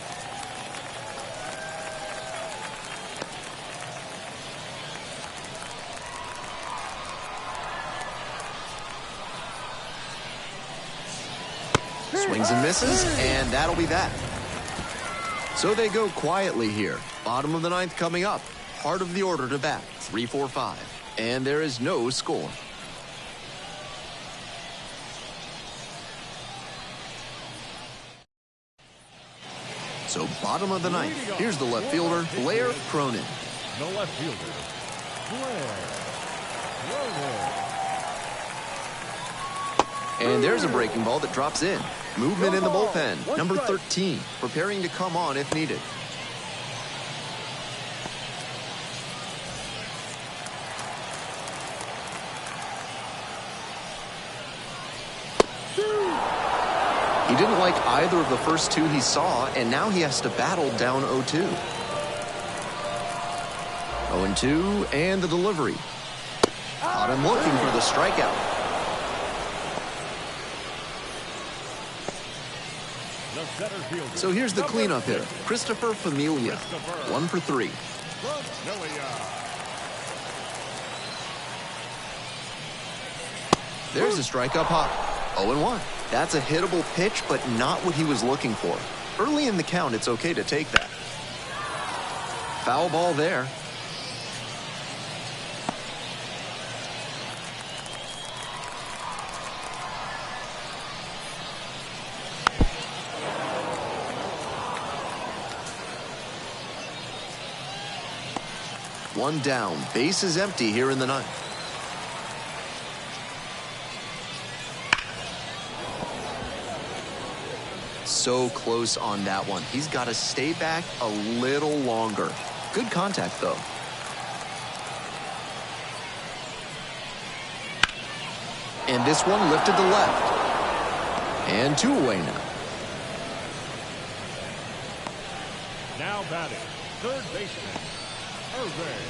[SPEAKER 1] Swings and misses, and that'll be that. So they go quietly here. Bottom of the ninth coming up. Part of the order to bat. 3-4-5. And there is no score. So bottom of the ninth. Here's the left fielder, Blair Cronin.
[SPEAKER 3] The left fielder, Blair Cronin.
[SPEAKER 1] And there's a breaking ball that drops in. Movement in the bullpen. Number 13, preparing to come on if needed. He didn't like either of the first two he saw, and now he has to battle down 0-2. 0-2, and the delivery. Caught him looking for the strikeout. So here's the cleanup hitter, Christopher Familia. 1 for 3. There's a strikeout pop. 0-1. That's a hittable pitch, but not what he was looking for. Early in the count, it's okay to take that. Foul ball there. One down. Base is empty here in the ninth. So close on that one. He's got to stay back a little longer. Good contact, though. And this one lifted to left. And 2 away now.
[SPEAKER 3] Now batting, third baseman, Irving.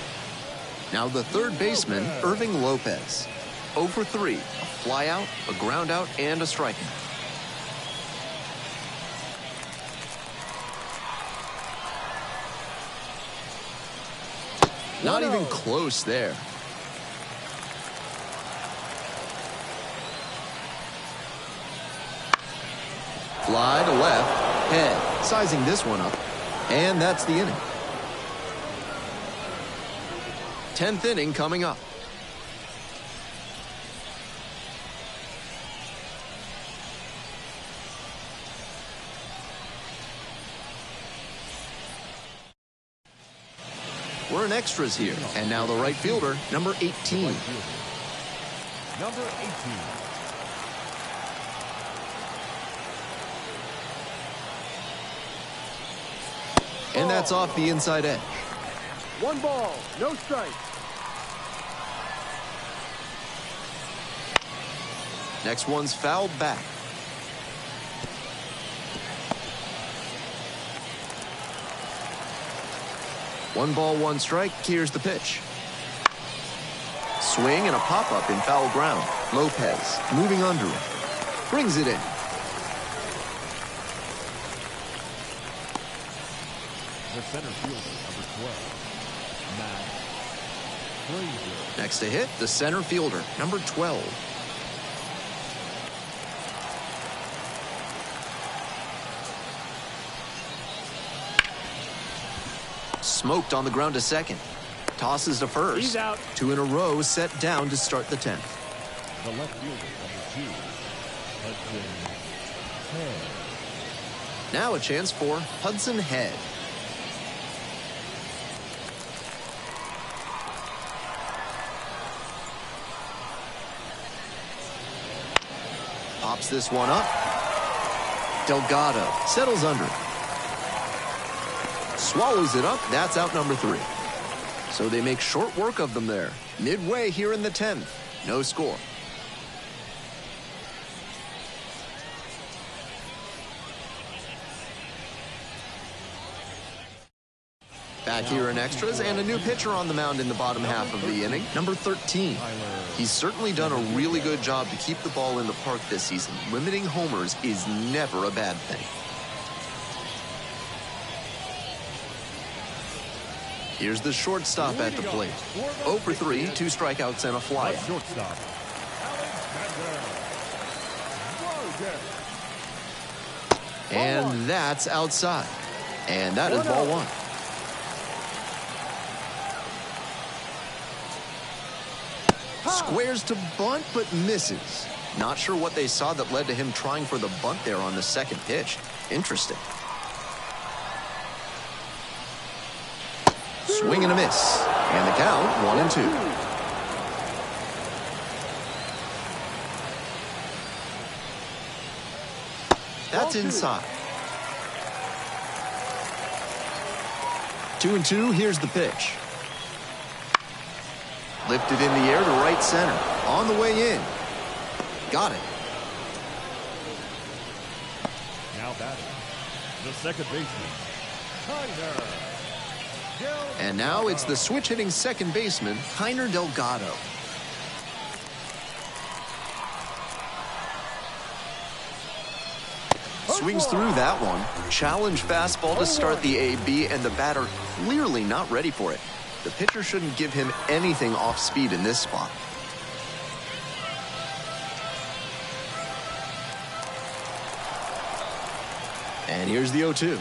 [SPEAKER 1] Now the third baseman, Irving Lopez. 0 for 3. A fly out, a ground out, and a strikeout. Not even close there. Fly to left, head, sizing this one up, and that's the inning. 10th inning coming up. We're in extras here, and now the right fielder, number 18.
[SPEAKER 3] Number 18.
[SPEAKER 1] And that's off the inside edge.
[SPEAKER 2] 1 ball, no strike.
[SPEAKER 1] Next one's fouled back. One ball, one strike. Here's the pitch. Swing and a pop-up in foul ground. Lopez moving under it. Brings it in.
[SPEAKER 3] The center fielder, number 12, Matt Frazier.
[SPEAKER 1] Next to hit, the center fielder, number 12. Smoked on the ground to second. Tosses to first.
[SPEAKER 2] He's out.
[SPEAKER 1] 2 in a row set down to start the 10th.
[SPEAKER 3] The left fielder, number 2, Hudson Head.
[SPEAKER 1] Now a chance for Hudson Head. Pops this one up. Delgado settles under. Swallows it up. That's out number 3. So they make short work of them there. Midway here in the 10th. No score. Back here in extras, and a new pitcher on the mound in the bottom half of the inning, number 13. He's certainly done a really good job to keep the ball in the park this season. Limiting homers is never a bad thing. Here's the shortstop at the plate. 0 for 3, 2 strikeouts and a fly.
[SPEAKER 3] Shortstop.
[SPEAKER 1] And that's outside. And that is ball 1. Squares to bunt, but misses. Not sure what they saw that led to him trying for the bunt there on the second pitch. Interesting. Swing and a miss. And the count, 1-2. That's inside. 2-2, here's the pitch. Lifted in the air to right center. On the way in. Got it.
[SPEAKER 3] Now batting, the second baseman, Kiner.
[SPEAKER 1] And now it's the switch-hitting second baseman, Kiner Delgado. Swings through that one. Challenge fastball to start the AB, and the batter clearly not ready for it. The pitcher shouldn't give him anything off speed in this spot. And here's the 0-2.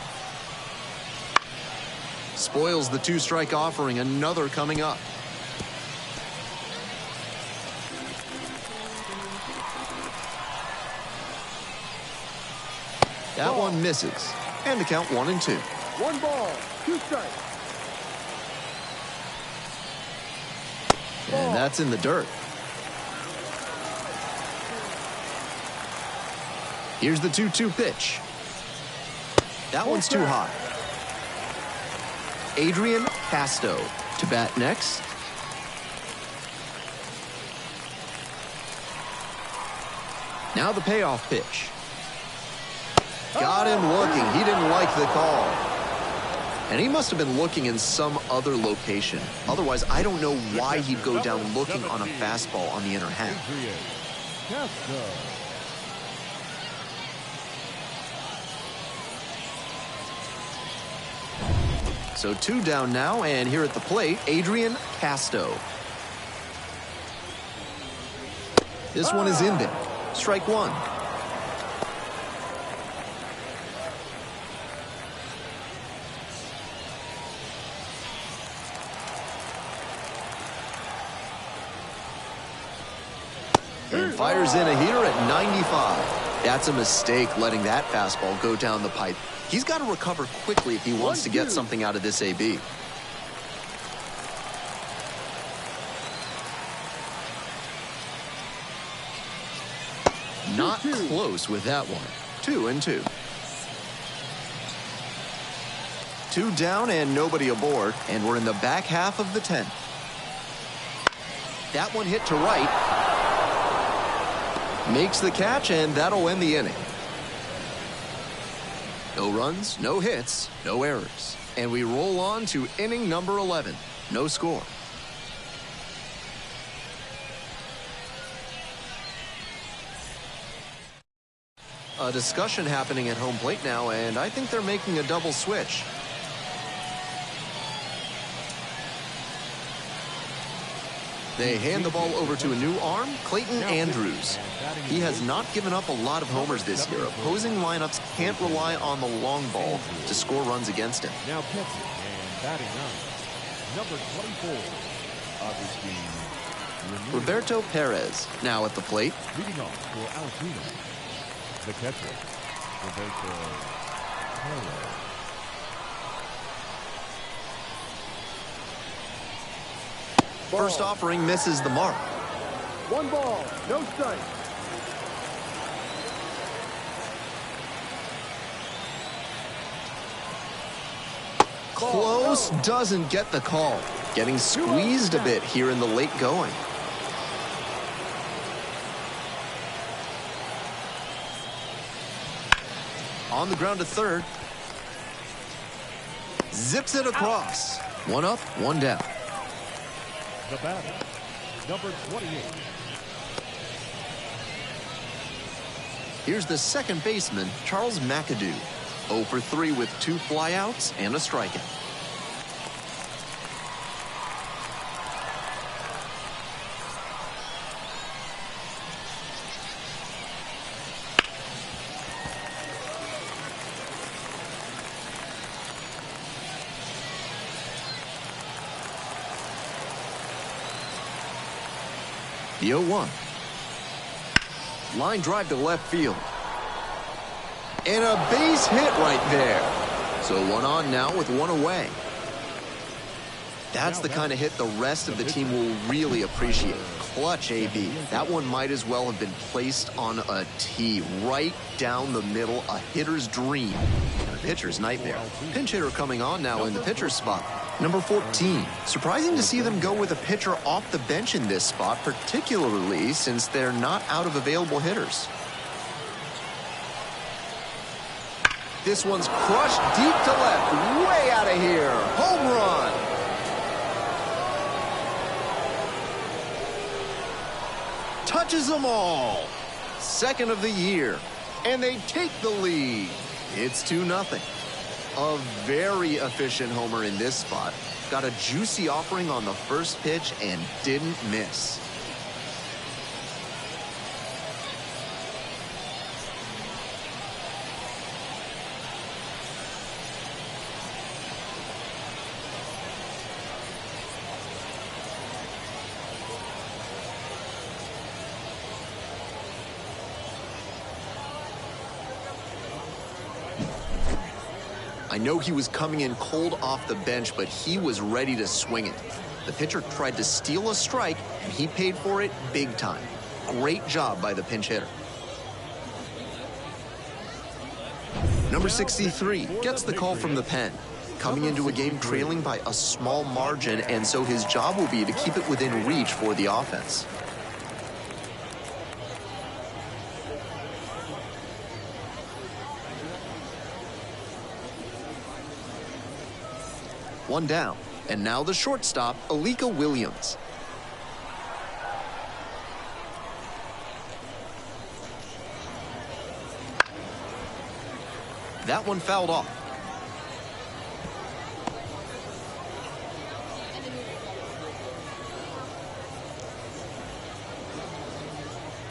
[SPEAKER 1] Spoils the 2-strike offering. Another coming up. That one misses. And the count 1-2.
[SPEAKER 2] 1 ball, 2 strikes.
[SPEAKER 1] And that's in the dirt. Here's the 2-2 pitch. That one's too high. Adrian Casto to bat next. Now the payoff pitch. Got him looking. He didn't like the call. And he must have been looking in some other location. Otherwise, I don't know why he'd go down looking on a fastball on the inner half. So 2 down now, and here at the plate, Adrian Casto. This one is in there. Strike 1. And fires in a heater at 95. That's a mistake, letting that fastball go down the pipe. He's got to recover quickly if he wants to get something out of this AB. Not close with that one. 2-2. 2 down and nobody aboard, and we're in the back half of the 10th. That one hit to right. Makes the catch, and that'll end the inning. No runs, no hits, no errors. And we roll on to inning number 11. No score. A discussion happening at home plate now, and I think they're making a double switch. They hand the ball over to a new arm, Clayton Andrews. He has not given up a lot of homers this year. Opposing lineups can't rely on the long ball to score runs against him.
[SPEAKER 3] Now catching and batting ninth, number 24, Augustine.
[SPEAKER 1] Roberto Perez now at the plate.
[SPEAKER 3] Leading off for Altoona, the catcher, Roberto Perez.
[SPEAKER 1] First offering misses the mark.
[SPEAKER 2] 1 ball, no strike.
[SPEAKER 1] Close, doesn't get the call. Getting squeezed a bit here in the late going. On the ground to third. Zips it across. One up, one down.
[SPEAKER 3] The batter, number 28.
[SPEAKER 1] Here's the second baseman, Charles McAdoo. 0 for 3 with 2 flyouts and a strikeout. The 0-1. Line drive to left field. And a base hit right there. So 1 on now with 1 away. That's the kind of hit the rest of the team will really appreciate. Clutch AB. That one might as well have been placed on a tee right down the middle. A hitter's dream. And a pitcher's nightmare. Pinch hitter coming on now in the pitcher's spot. Number 14. Surprising to see them go with a pitcher off the bench in this spot, particularly since they're not out of available hitters. This one's crushed deep to left, way out of here. Home run. Touches them all. Second of the year. And they take the lead. It's 2-0. A very efficient homer in this spot. Got a juicy offering on the first pitch and didn't miss. I know he was coming in cold off the bench, but he was ready to swing it. The pitcher tried to steal a strike, and he paid for it big time. Great job by the pinch hitter. Number 63 gets the call from the pen. Coming into a game trailing by a small margin, and so his job will be to keep it within reach for the offense. One down. And now the shortstop, Alika Williams. That one fouled off.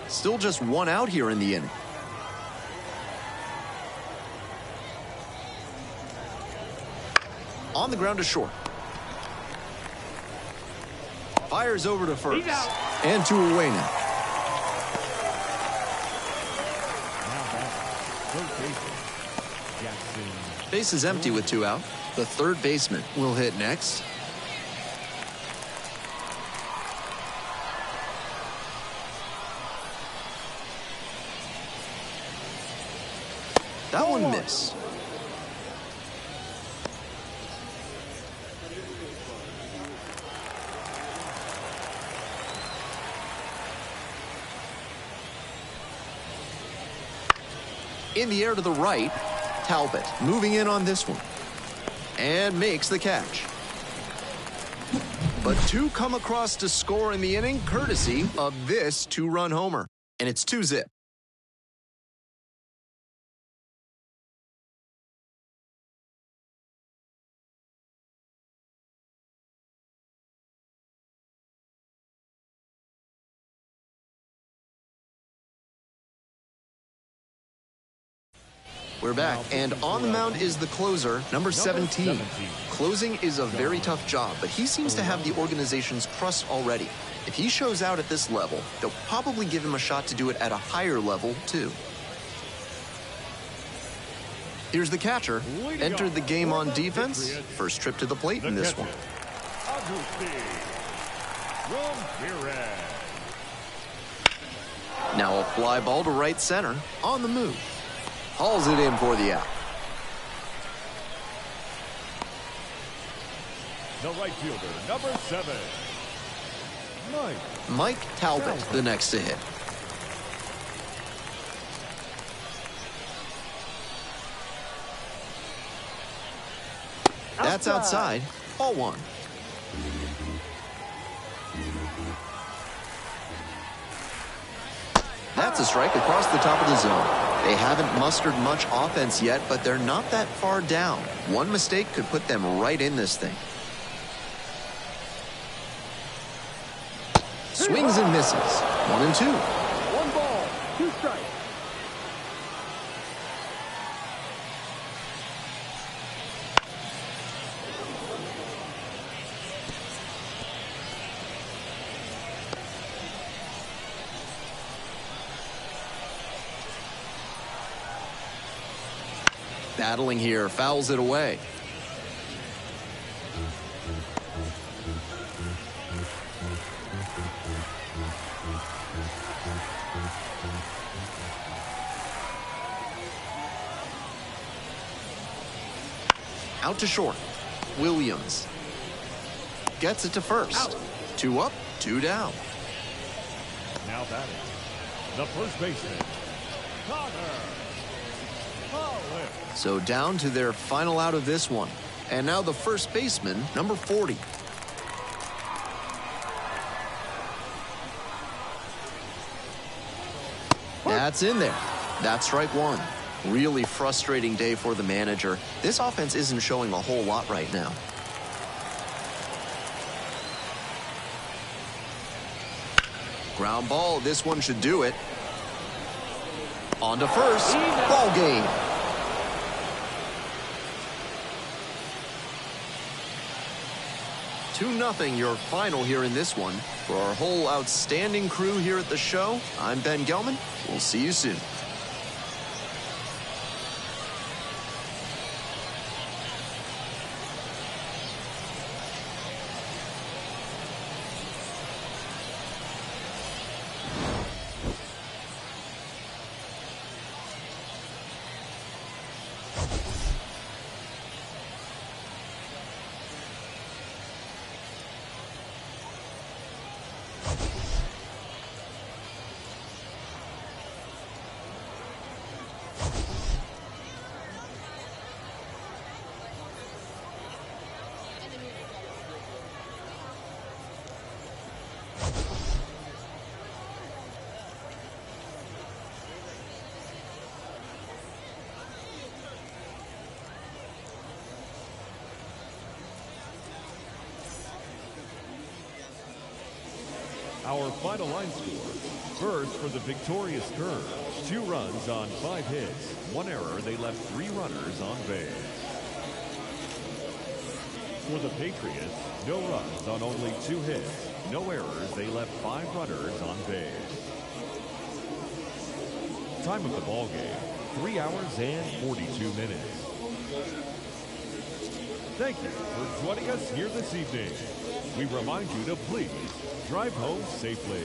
[SPEAKER 1] Still just 1 out here in the inning. On the ground to short. Fires over to first. And 2 away now. Base is empty with 2 out. The third baseman will hit next. That one missed. In the air to the right, Talbot moving in on this one. And makes the catch. But 2 come across to score in the inning, courtesy of this 2-run homer. And it's 2-zip. We're back, and on the mound is the closer, number 17. Closing is a very tough job, but he seems to have the organization's trust already. If he shows out at this level, they'll probably give him a shot to do it at a higher level, too. Here's the catcher. Entered the game on defense. First trip to the plate in this one. Now a fly ball to right center on the move. Hauls it in for the out.
[SPEAKER 3] The right fielder, number 7.
[SPEAKER 1] Mike Talbot, the next to hit. That's outside. Ball 1. That's a strike across the top of the zone. They haven't mustered much offense yet, but they're not that far down. One mistake could put them right in this thing. Swings and misses. 1 and 2.
[SPEAKER 2] 1 ball, 2 strikes.
[SPEAKER 1] Battling here, fouls it away. Out to short. Williams gets it to first. Out. 2 up, 2 down.
[SPEAKER 3] Now batting, the first baseman, Connor.
[SPEAKER 1] So down to their final out of this one. And now the first baseman, number 40. That's in there. That's strike 1. Really frustrating day for the manager. This offense isn't showing a whole lot right now. Ground ball. This one should do it. On to first. Ball game. 2-0 your final here in this one. For our whole outstanding crew here at the show, I'm Ben Gelman. We'll see you soon.
[SPEAKER 3] Our final line score. First, for the victorious Curves, 2 runs on 5 hits. 1 error, they left 3 runners on base. For the Patriots, no runs on only 2 hits. No errors, they left 5 runners on base. Time of the ball game, 3 hours and 42 minutes. Thank you for joining us here this evening. We remind you to please drive home safely.